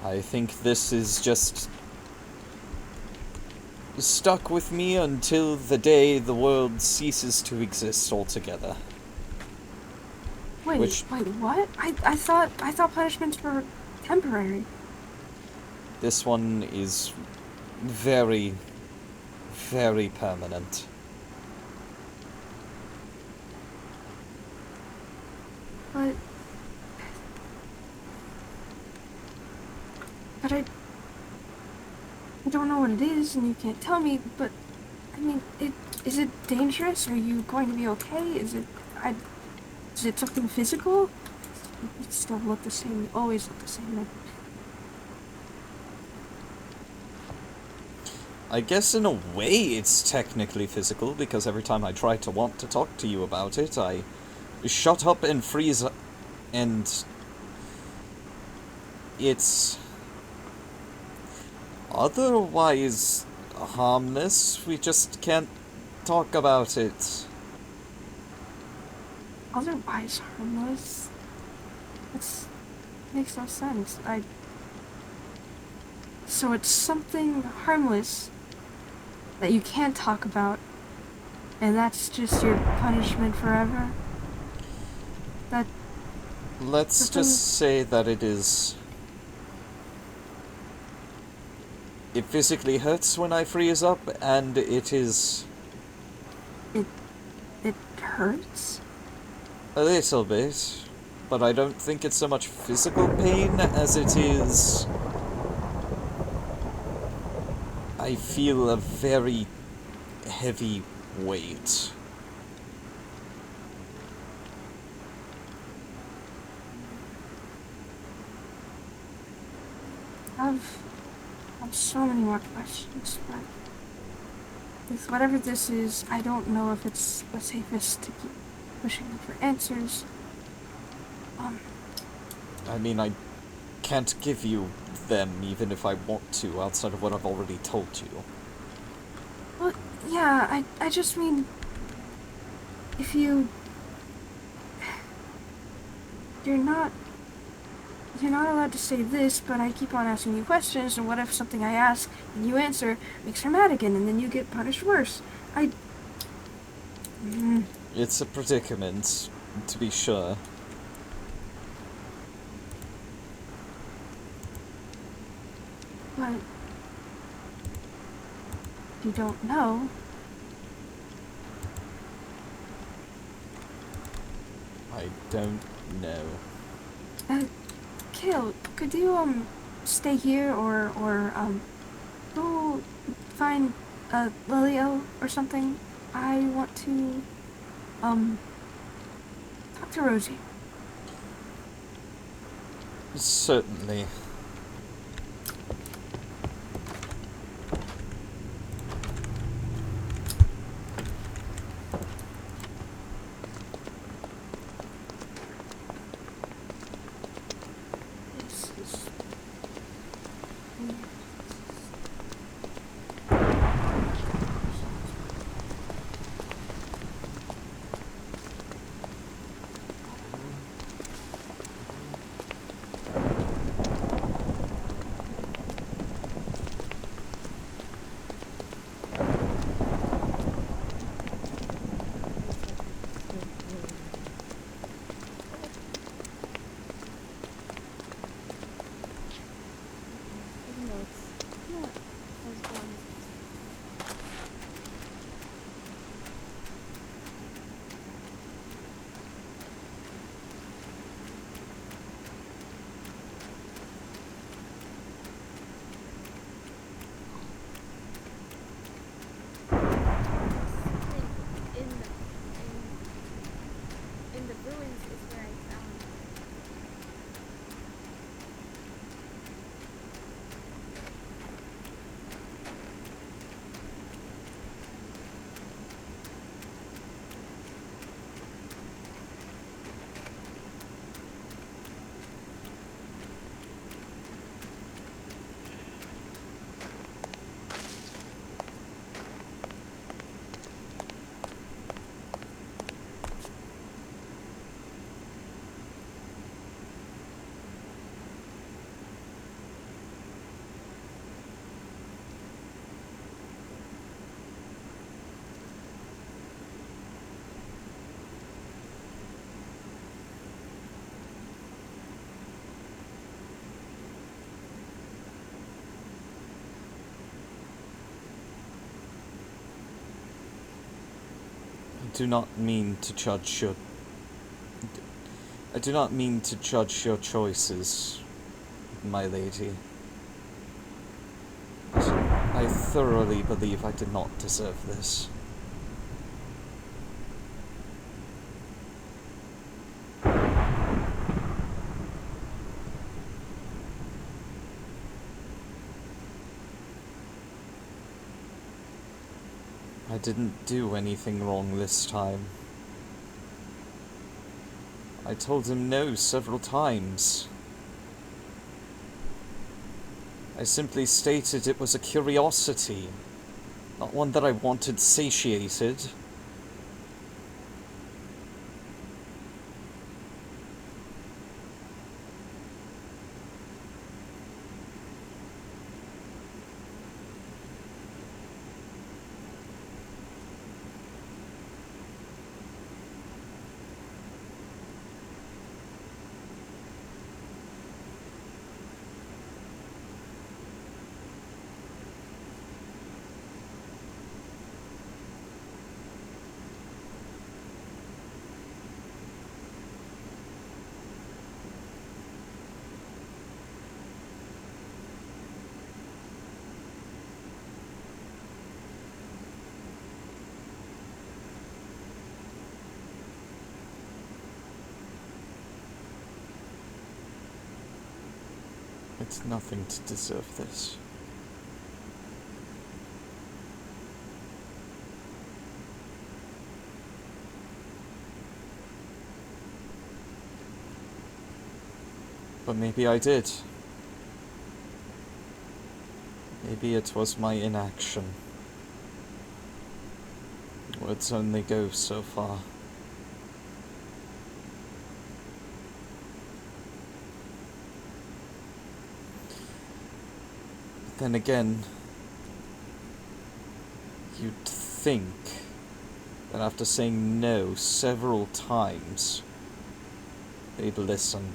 I think this is just stuck with me until the day the world ceases to exist altogether. Wait, Which- wait, what? I thought punishments were temporary. This one is very, very permanent. But I don't know what it is, and you can't tell me. But I mean, is it dangerous? Are you going to be okay? Is it something physical? You still look the same. You always look the same. I guess in a way it's technically physical, because every time I try to want to talk to you about it, I shut up and freeze up, and it's otherwise harmless. We just can't talk about it. Otherwise harmless. That makes no sense. So it's something harmless that you can't talk about, and that's just your punishment forever? Let's just say that it is... It physically hurts when I freeze up, and it is... It hurts? a little bit, but I don't think it's so much physical pain as it is... I feel a very heavy weight. I have so many more questions, but with whatever this is, I don't know if it's the safest to keep pushing for answers. I mean, I can't give you them even if I want to, outside of what I've already told you. Well, yeah, I just mean, if you're not allowed to say this, but I keep on asking you questions, and what if something I ask and you answer makes her mad again, and then you get punished worse? It's a predicament, to be sure. But you don't know. I don't know. Kale, could you stay here or go find Lilio or something? I want to talk to Rosie. Certainly. In the ruins is where I found do not mean to judge your... I do not mean to judge your choices, my lady. But I thoroughly believe I did not deserve this. I didn't do anything wrong this time. I told him no several times. I simply stated it was a curiosity, not one that I wanted satiated. I did nothing to deserve this. But maybe I did. Maybe it was my inaction. Words only go so far. But then again, you'd think that after saying no several times, they'd listen.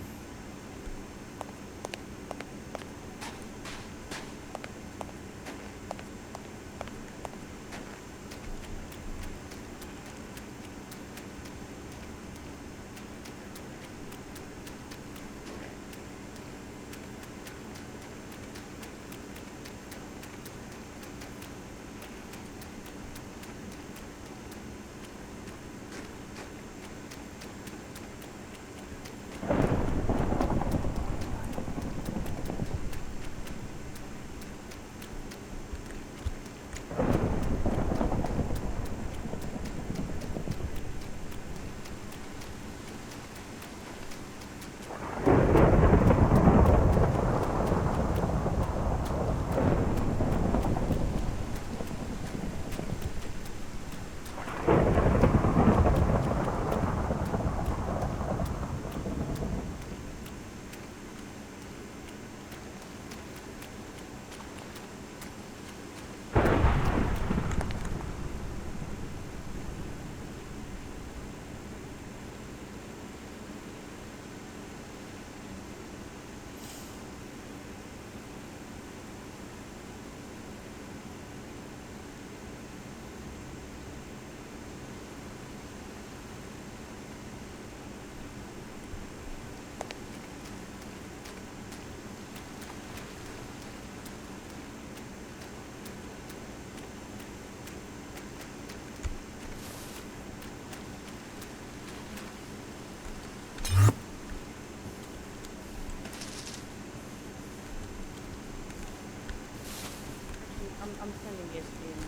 I'm sending this in.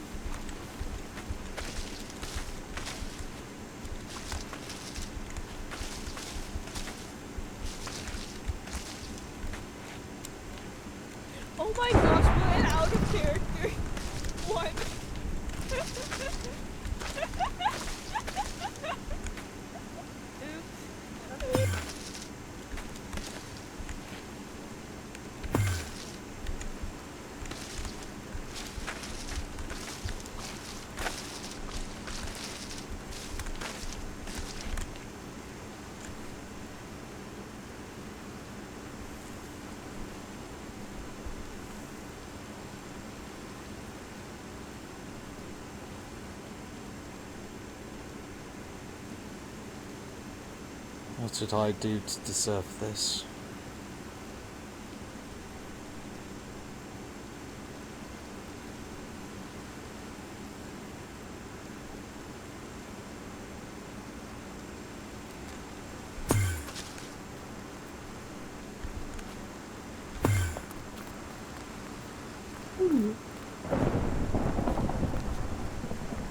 Oh my gosh, we're an out of character. What? Oops. What did I do to deserve this?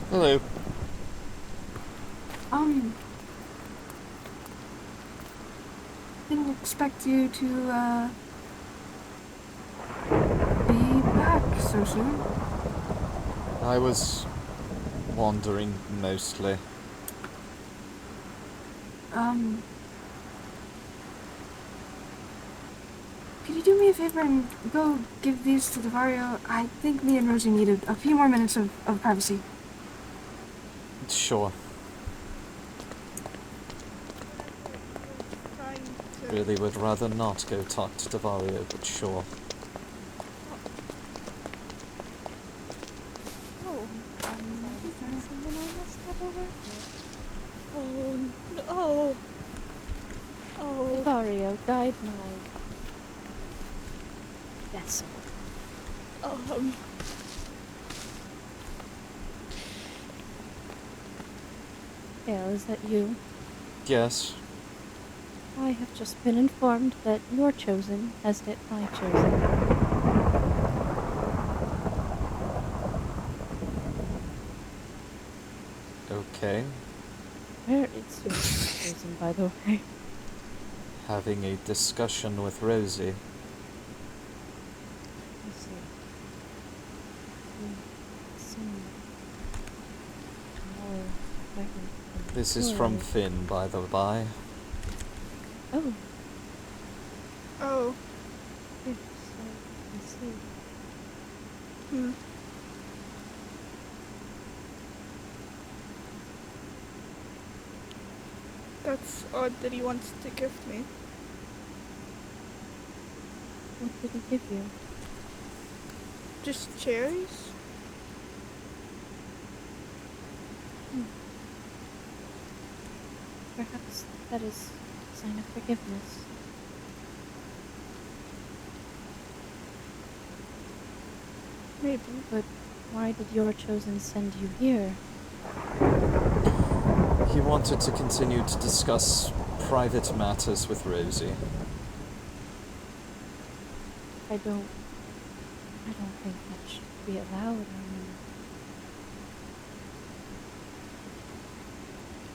Hello. Didn't expect you to, be back so soon. I was wandering mostly. Could you do me a favor and go give these to Devario? I think me and Rosie need a few more minutes of privacy. Sure. Trying to... Really would rather not go talk to Devario, but sure. Oh. Someone I must have overheard. Oh, no. Oh. Vario, guide my vessel. Hale, is that you? Yes. I have just been informed that your chosen has hit my chosen. Okay. Where is your chosen, by the way? Having a discussion with Rosie. Let's see. Some more fragment from This is from story. Finn, by the by. Oh, Oh. yes, I can see. Hmm. That's odd that he wants to gift me. What did he give you? Just cherries? Perhaps that is a sign of forgiveness. Maybe. But why did your chosen send you here? He wanted to continue to discuss private matters with Rosie. I don't think that should be allowed.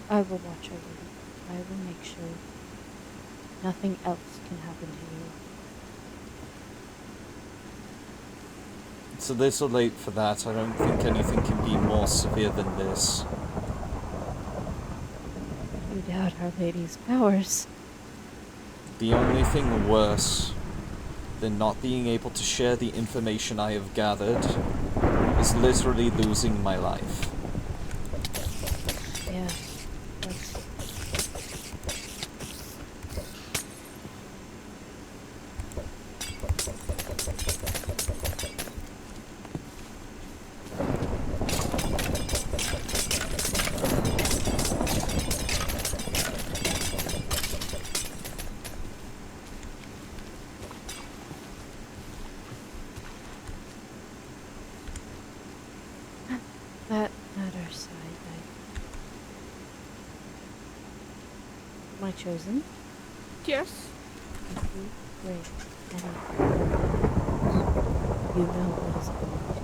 I will watch over you. I will make sure nothing else can happen to you. It's a little late for that. I don't think anything can be more severe than this. You doubt Our Lady's powers. The only thing worse than not being able to share the information I have gathered is literally losing my life. Yeah, that's... That matter aside, my chosen, Yes. if you break any you know what is going to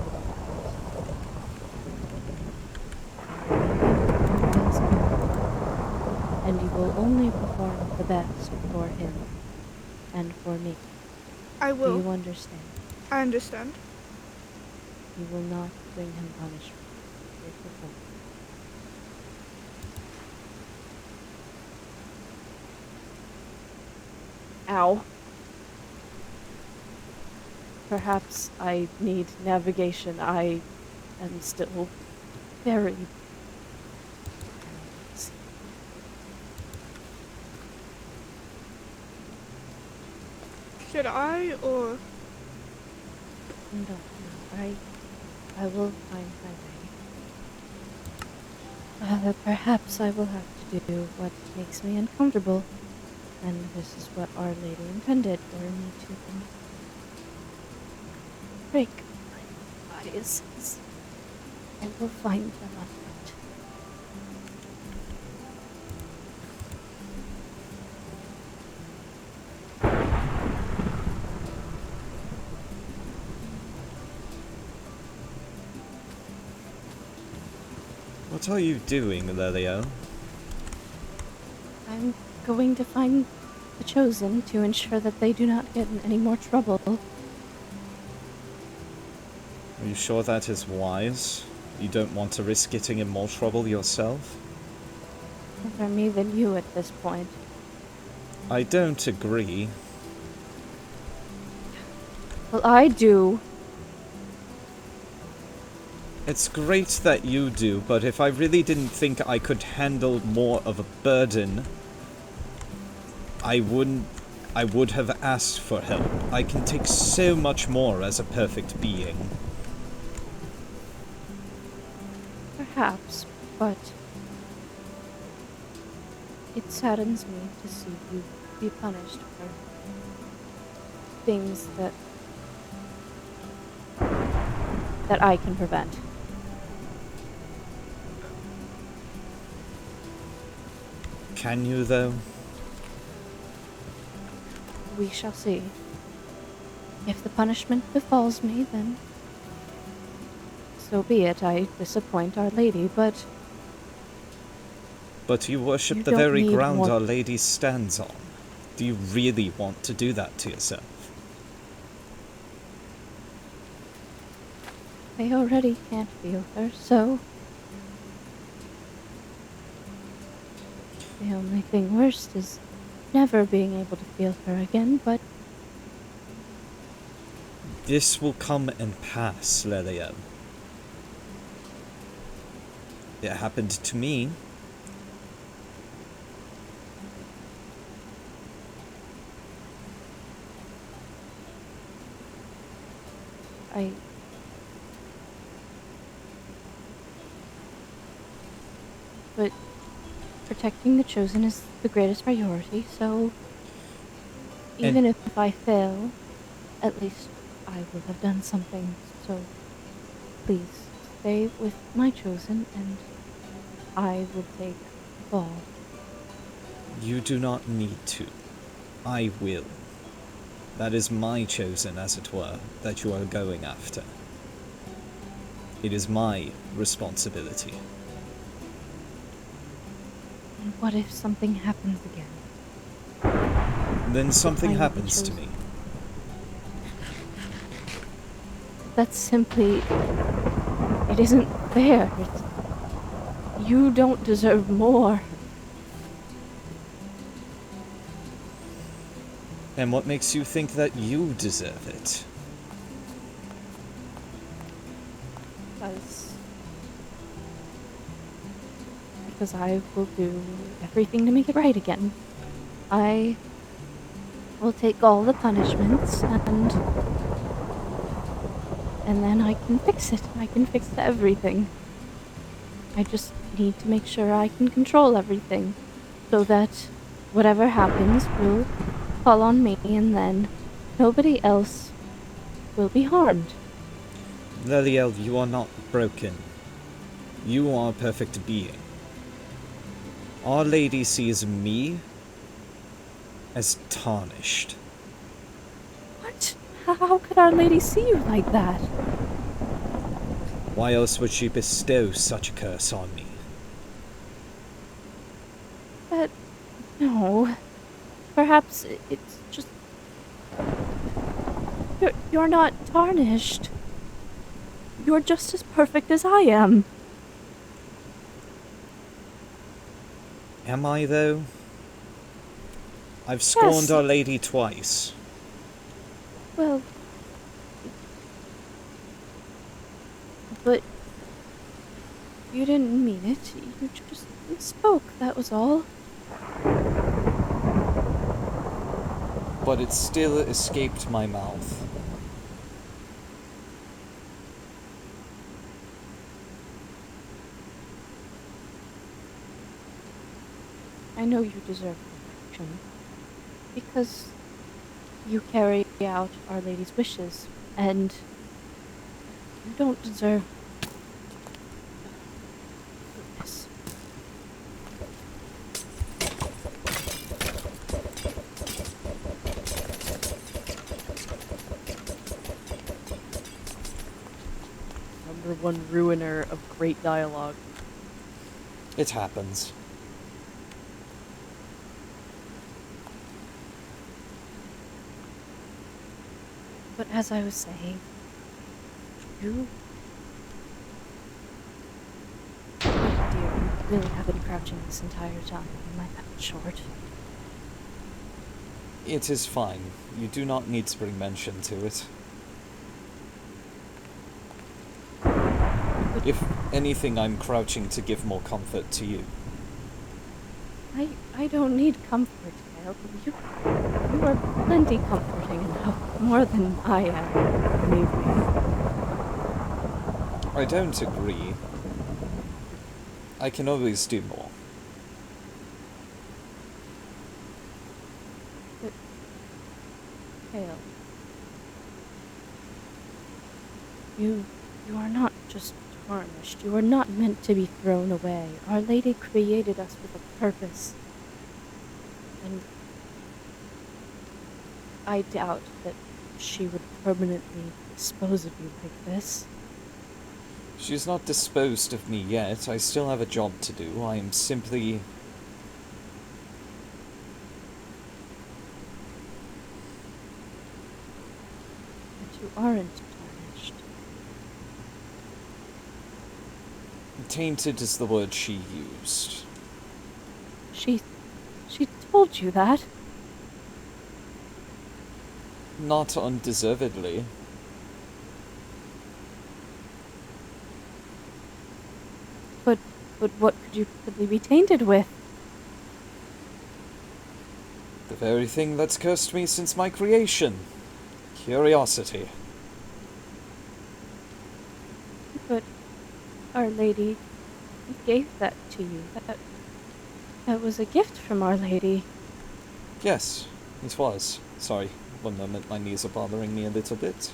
and you will only perform the best for him and for me. I Do will. you understand? I understand. You will not bring him punishment. Your performance. Ow. Perhaps I need navigation. I am still very... Should I, or... No, I will find my way. Perhaps I will have to do what makes me uncomfortable. And this is what Our Lady intended for me to break my biases. I will find them unhurt. What are you doing, Lelio? I'm going to find the Chosen to ensure that they do not get in any more trouble. Are you sure that is wise? You don't want to risk getting in more trouble yourself? Rather me than you at this point. I don't agree. Well, I do. It's great that you do, but if I really didn't think I could handle more of a burden, I would have asked for help. I can take so much more as a perfect being. Perhaps, but it saddens me to see you be punished for things that I can prevent. Can you, though? We shall see. If the punishment befalls me, then so be it. I disappoint Our Lady, but But you worship You the don't very need ground more- Our Lady stands on. Do you really want to do that to yourself? I already can't feel her, so the only thing worst is never being able to feel her again, but This will come and pass, Lelio. It happened to me. But protecting the Chosen is the greatest priority, so even if I fail, at least I will have done something. So please stay with my Chosen, and I will take the fall. You do not need to. I will. That is my chosen, as it were, that you are going after. It is my responsibility. And what if something happens again? Then something I will be happens to chosen. me. That's simply... It isn't fair. You don't deserve more. And what makes you think that you deserve it? Because I will do everything to make it right again. I will take all the punishments and then I can fix it. I can fix everything. I just need to make sure I can control everything so that whatever happens will fall on me and then nobody else will be harmed. Leliel, you are not broken. You are a perfect being. Our Lady sees me as tarnished. What? How could Our Lady see you like that? Why else would she bestow such a curse on me? But no. Perhaps it's just... You're not tarnished. You're just as perfect as I am. Am I, though? I've scorned Yes. Our Lady twice. Well... But... You didn't mean it. You just spoke, that was all. But it still escaped my mouth. I know you deserve perfection. Because you carry out Our Lady's wishes, and you don't deserve this. Number one ruiner of great dialogue. It happens. But as I was saying, you... Oh dear, you really have been crouching this entire time. Am I that short? It is fine. You do not need to bring mention to it. If anything, I'm crouching to give more comfort to you. I don't need comfort, Kale. You are plenty comforting enough. More than I am, believe me. I don't agree. I can always do more. But, Kale, you are not just tarnished. You are not meant to be thrown away. Our Lady created us with a purpose. And I doubt that she would permanently dispose of you like this. She's not disposed of me yet. I still have a job to do. I am simply... But you aren't tarnished. Tainted is the word she used. She told you that. Not undeservedly. But what could you possibly be tainted with? The very thing that's cursed me since my creation. Curiosity. But Our Lady gave that to you. That was a gift from Our Lady. Yes, it was. Sorry, one moment, my knees are bothering me a little bit.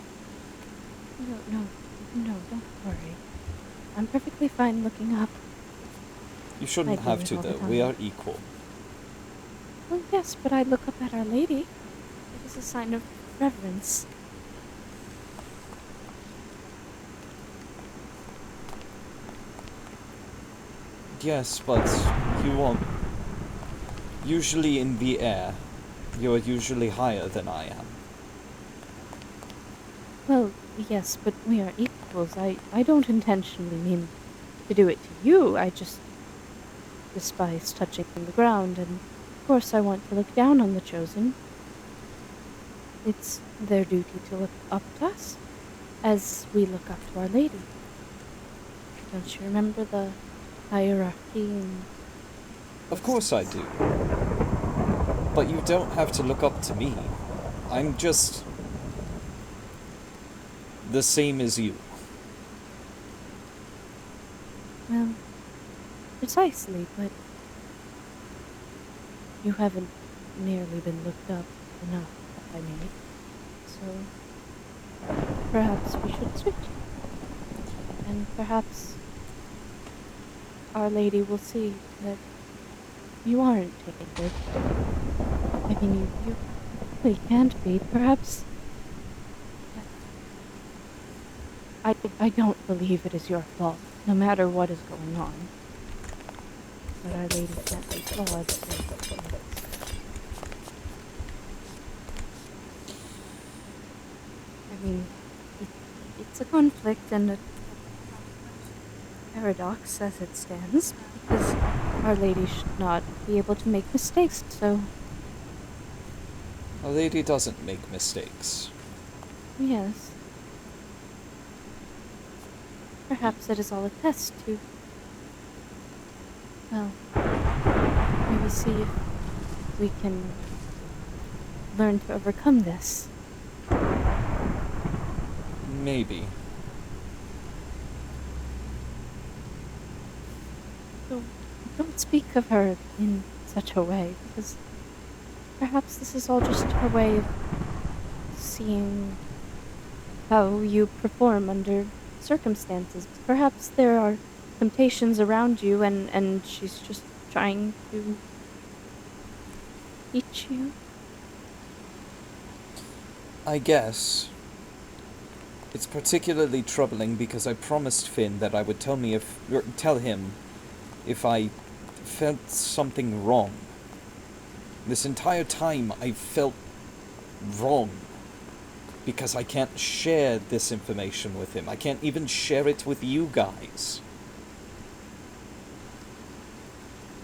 No, don't worry. I'm perfectly fine looking up. You shouldn't I do have it to, all the though. We time. are equal. Well, yes, but I look up at Our Lady. It is a sign of reverence. Yes, but you won't. Usually in the air, you are usually higher than I am. Well, yes, but we are equals. I don't intentionally mean to do it to you. I just despise touching the ground, and of course I want to look down on the chosen. It's their duty to look up to us, as we look up to Our Lady. Don't you remember the hierarchy and... Of course I do. But you don't have to look up to me. I'm just... the same as you. Well, precisely, but you haven't nearly been looked up enough by me. So perhaps we should switch. And perhaps Our Lady will see that you aren't tainted. I mean, you really can't be. Perhaps... I don't believe it is your fault, no matter what is going on. But Our Lady can't be flawed, so... I mean, it's a conflict and a paradox as it stands, because Our Lady should not be able to make mistakes, so... A lady doesn't make mistakes. Yes. Perhaps it is all a test to... well, maybe see if we can learn to overcome this. Maybe. So don't speak of her in such a way, because Perhaps this is all just her way of seeing how you perform under circumstances. Perhaps there are temptations around you and she's just trying to teach you. I guess. It's particularly troubling because I promised Finn that I would tell him if I felt something wrong. This entire time I felt wrong because I can't share this information with him. I can't even share it with you guys.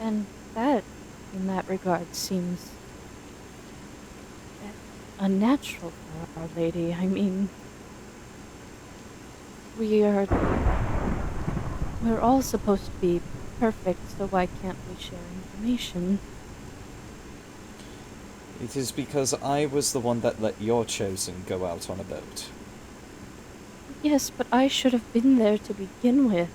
And that, in that regard, seems unnatural for Our Lady. I mean, we're all supposed to be perfect, so why can't we share information? It is because I was the one that let your chosen go out on a boat. Yes, but I should have been there to begin with.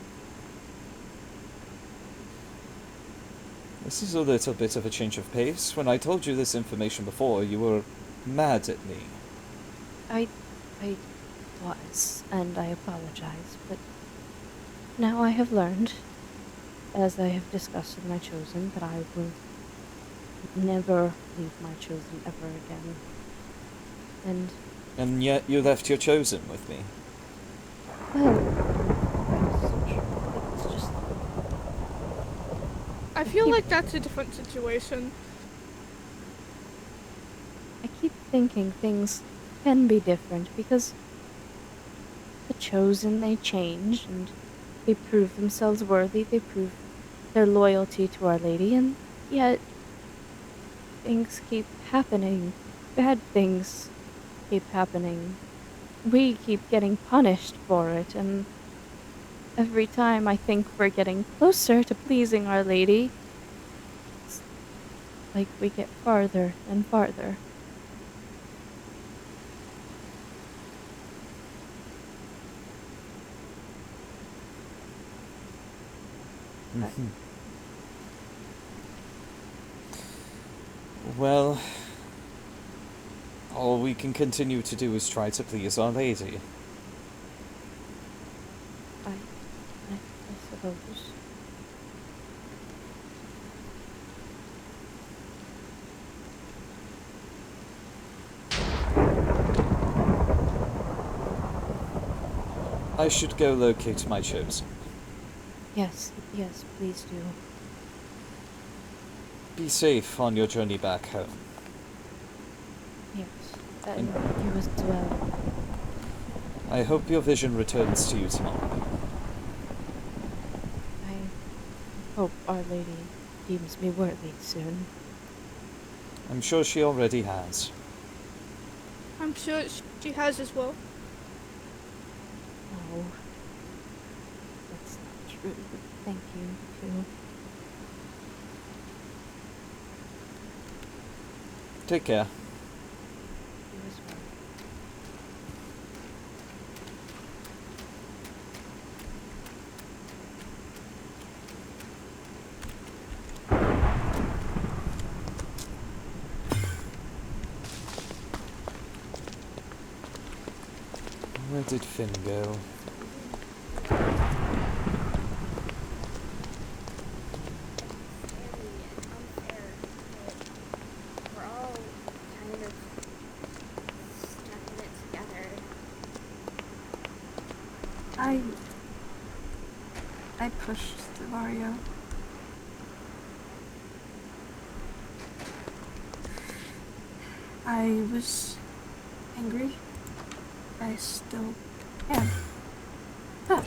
This is a little bit of a change of pace. When I told you this information before, you were mad at me. I was, and I apologize, but now I have learned, as I have discussed with my chosen, that I will never leave my chosen ever again. And yet you left your chosen with me. Well, it's just... I feel like that's a different situation. I keep thinking things can be different because the chosen, they change and they prove themselves worthy, they prove their loyalty to Our Lady, and yet things keep happening. Bad things keep happening. We keep getting punished for it, and every time I think we're getting closer to pleasing Our Lady, it's like we get farther and farther. Well, all we can continue to do is try to please Our Lady. I suppose. I should go locate my chosen. Yes, please do. Be safe on your journey back home. Yes, and you as well. I hope your vision returns to you tomorrow. I hope Our Lady deems me worthy soon. I'm sure she already has. I'm sure she has as well. No. That's not true. Thank you, too. Take care. You as well. Where did Finn go? We're all kind of stuck in it together. I pushed the Vario. I was angry. I still am. Huh.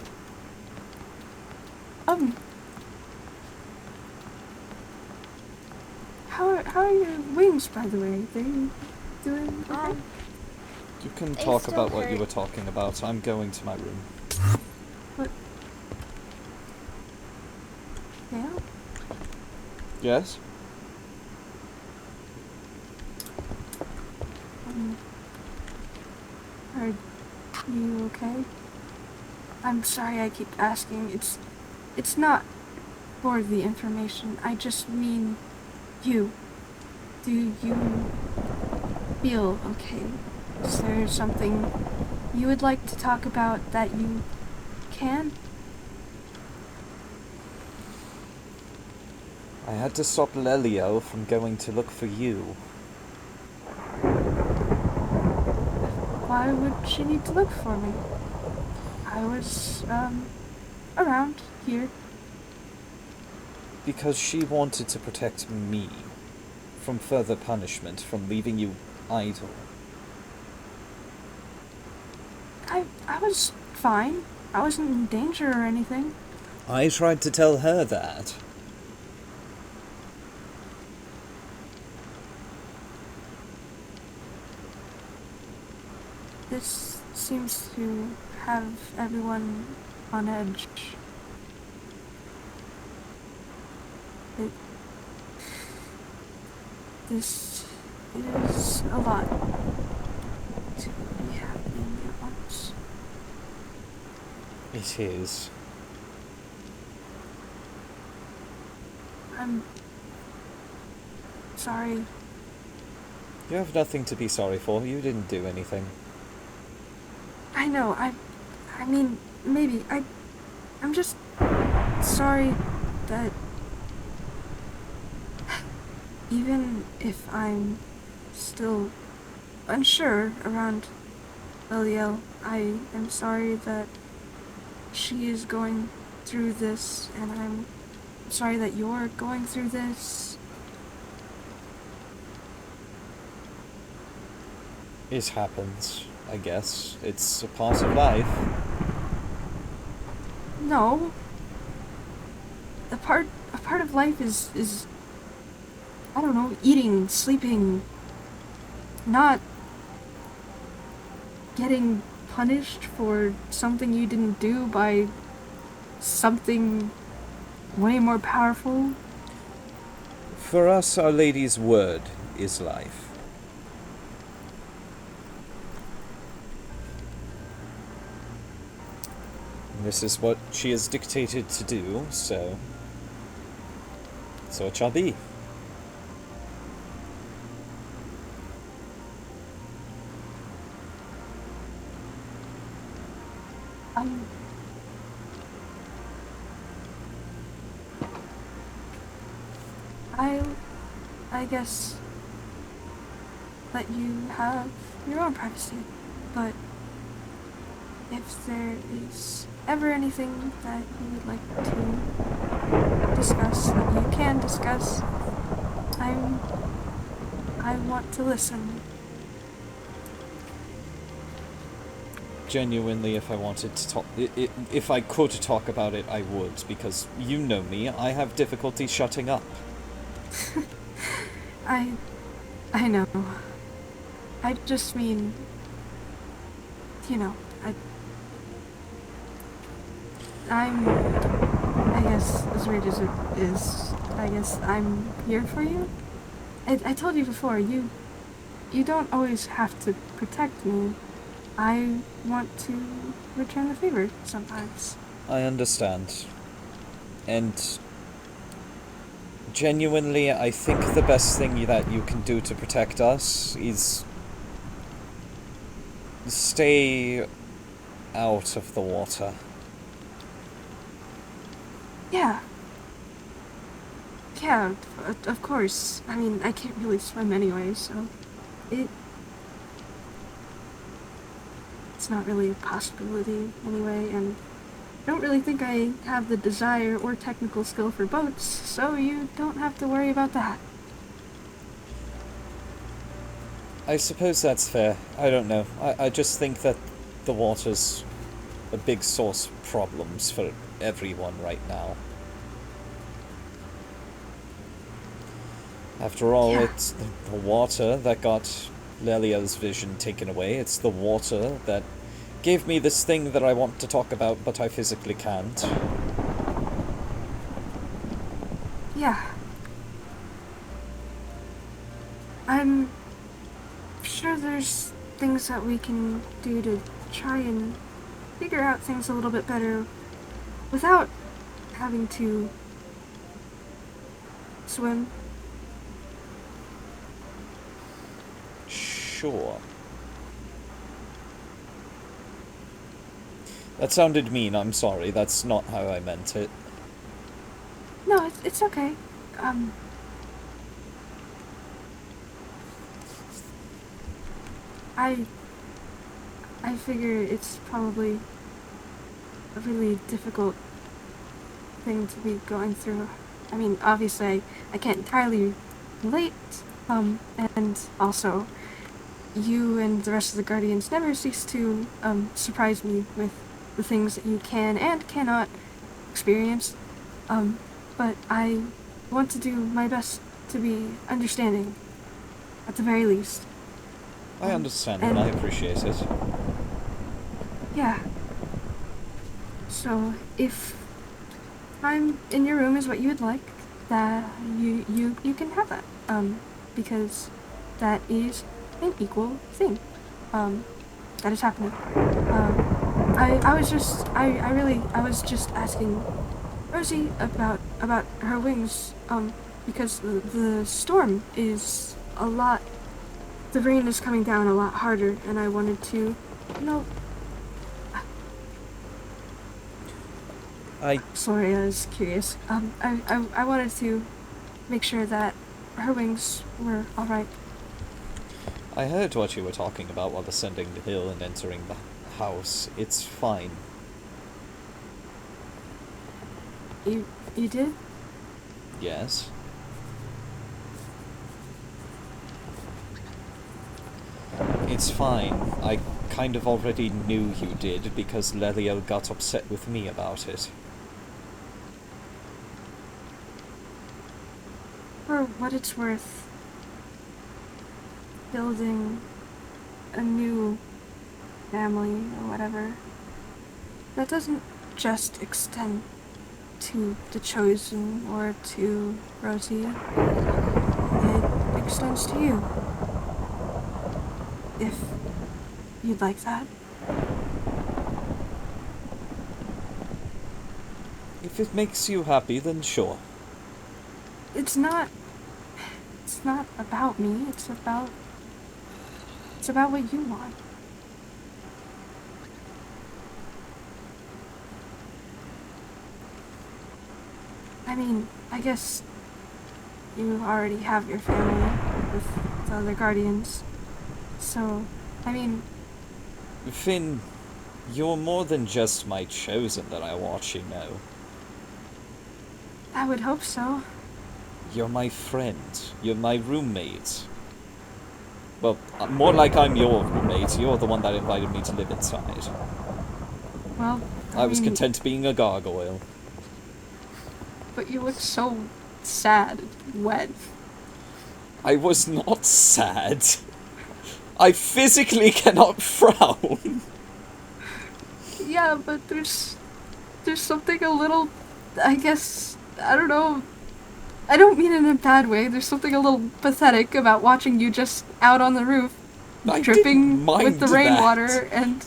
How are your wings, by the way? They doing okay? You can They talk still about what you hurt. were talking about. I'm going to my room. What? Yeah? Yes? Are you okay? I'm sorry I keep asking. It's not for the information. I just mean you. Do you feel okay? Is there something you would like to talk about that you can? I had to stop Lelio from going to look for you. Why would she need to look for me? I was, around here. Because she wanted to protect me from further punishment, from leaving you idle. I was fine. I wasn't in danger or anything. I tried to tell her that. This seems to have everyone on edge. This is a lot to be happening at once. It is. I'm sorry. You have nothing to be sorry for. You didn't do anything. I know, I mean, maybe, I'm just sorry that even if I'm still unsure around Eliel, I am sorry that she is going through this, and I'm sorry that you're going through this. It happens, I guess. It's a part of life. No. A part of life is I don't know, eating, sleeping, not getting punished for something you didn't do by something way more powerful. For us, Our Lady's word is life. This is what she is dictated to do, so it shall be. I guess let you have your own privacy, but if there is ever anything that you would like to discuss, that you can discuss, I want to listen. Genuinely, if I wanted to talk, if I could talk about it, I would, because you know me, I have difficulty shutting up. I know. I just mean, you know, I guess, as weird as it is, I guess I'm here for you. I told you before, you don't always have to protect me. I want to return the favor sometimes. I understand. And genuinely, I think the best thing that you can do to protect us is stay out of the water. Yeah. Yeah, of course. I mean, I can't really swim anyway, so it's not really a possibility anyway, and I don't really think I have the desire or technical skill for boats, so you don't have to worry about that. I suppose that's fair. I don't know. I just think that the water's a big source of problems for everyone right now. After all, Yeah. it's the water that got Lelia's vision taken away. It's the water that gave me this thing that I want to talk about, but I physically can't. Yeah. I'm sure there's things that we can do to try and figure out things a little bit better without having to swim. sure. That sounded mean, I'm sorry. That's not how I meant it. No, it's okay. I figure it's probably a really difficult thing to be going through. I mean, obviously, I can't entirely relate, and also, you and the rest of the Guardians never cease to, surprise me with the things that you can and cannot experience, but I want to do my best to be understanding, at the very least. I understand and I appreciate it. Yeah. So, if I'm in your room is what you would like, that you can have that. Because that is an equal thing. That is happening. I was just asking Rosie about her wings, because the storm is a lot, the rain is coming down a lot harder, and I wanted to, sorry, I was curious. I wanted to make sure that her wings were alright. I heard what you were talking about while ascending the hill and entering the house. It's fine. You did? Yes. It's fine. I kind of already knew you did because Leliel got upset with me about it. For what it's worth, building a new family or whatever, that doesn't just extend to the Chosen or to Rosie. It extends to you. If you'd like that. If it makes you happy, then sure. It's not about me, it's about what you want. I mean, I guess you already have your family with the other Guardians. So, I mean... Finn, you're more than just my Chosen that I watch, you know. I would hope so. You're my friend. You're my roommate. Well, more like I'm your roommate. You're the one that invited me to live inside. Well, I was content being a gargoyle. But you look so sad and wet. I was not sad. I physically cannot frown. Yeah, but there's something a little, I guess, I don't know. I don't mean it in a bad way. There's something a little pathetic about watching you just out on the roof, dripping with the rainwater, and...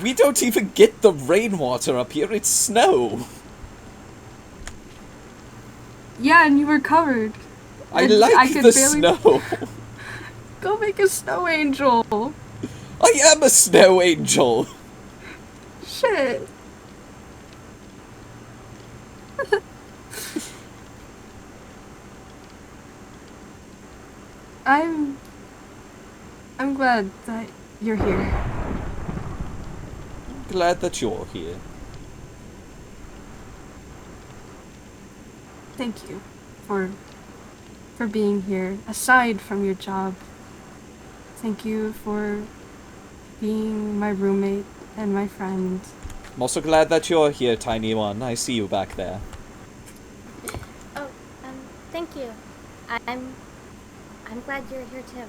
We don't even get the rainwater up here, it's snow. Yeah, and you were covered. I like the snow. Go make a snow angel. I am a snow angel. Shit. I'm glad that you're here. Glad that you're here. Thank you for being here, aside from your job. Thank you for being my roommate and my friend. I'm also glad that you're here, tiny one. I see you back there. Oh, thank you. I'm glad you're here too.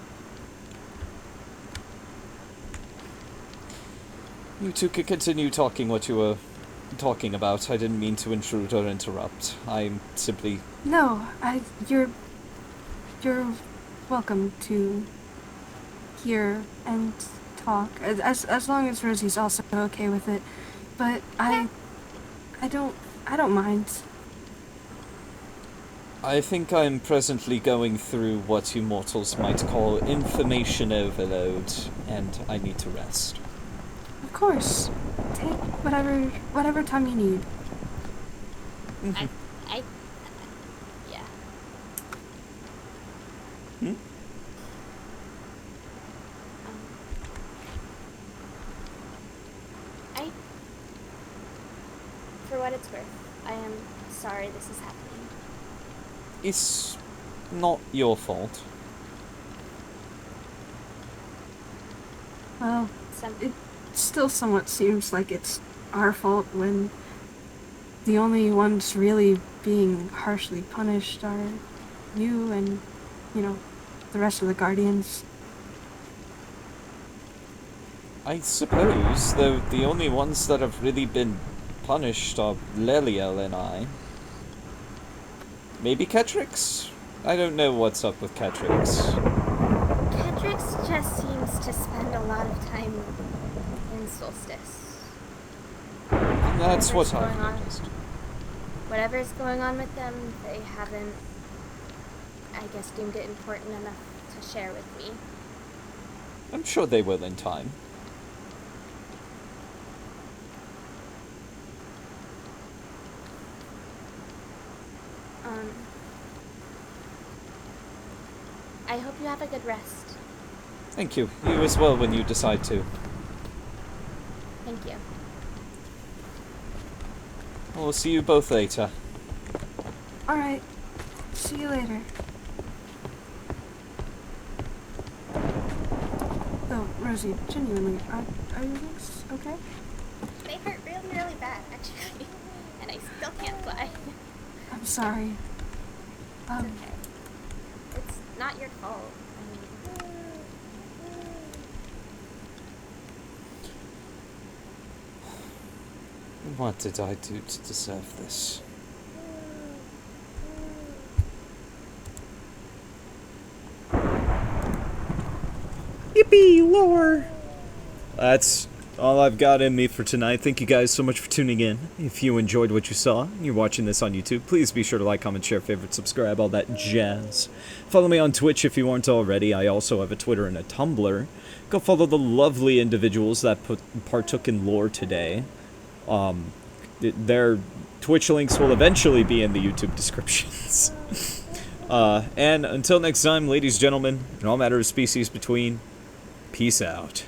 You two can continue talking what you were talking about. I didn't mean to intrude or interrupt. I'm simply... No, you're welcome to hear and talk, as long as Rosie's also okay with it. But I don't mind. I think I'm presently going through what you mortals might call information overload, and I need to rest. Of course. Take whatever time you need. I yeah. Hmm? I, for what it's worth, I am sorry this is happening. It's not your fault. Well, Some, it still somewhat seems like it's our fault when the only ones really being harshly punished are you and, the rest of the Guardians. I suppose, though the only ones that have really been punished are Leliel and I. Maybe Ketrix? I don't know what's up with Ketrix. Kendrix just seems to spend a lot of time in Solstice. That's Whatever's what going I've on. noticed. Whatever's going on with them, they haven't, I guess, deemed it important enough to share with me. I'm sure they will in time. I hope you have a good rest. Thank you. You as well when you decide to. Thank you. We'll see you both later. Alright. See you later. Though, Rosie, genuinely, are your legs okay? They hurt really, really bad, actually. And I still can't fly. I'm sorry. It's okay. It's not your fault. I mean, What did I do to deserve this? Yippee, lore! That's all I've got in me for tonight. Thank you guys so much for tuning in. If you enjoyed what you saw and you're watching this on YouTube, please be sure to like, comment, share, favorite, subscribe, all that jazz. Follow me on Twitch if you aren't already. I also have a Twitter and a Tumblr. Go follow the lovely individuals that partook in lore today. Their Twitch links will eventually be in the YouTube descriptions. And until next time, ladies and gentlemen, and all matter of species between, peace out.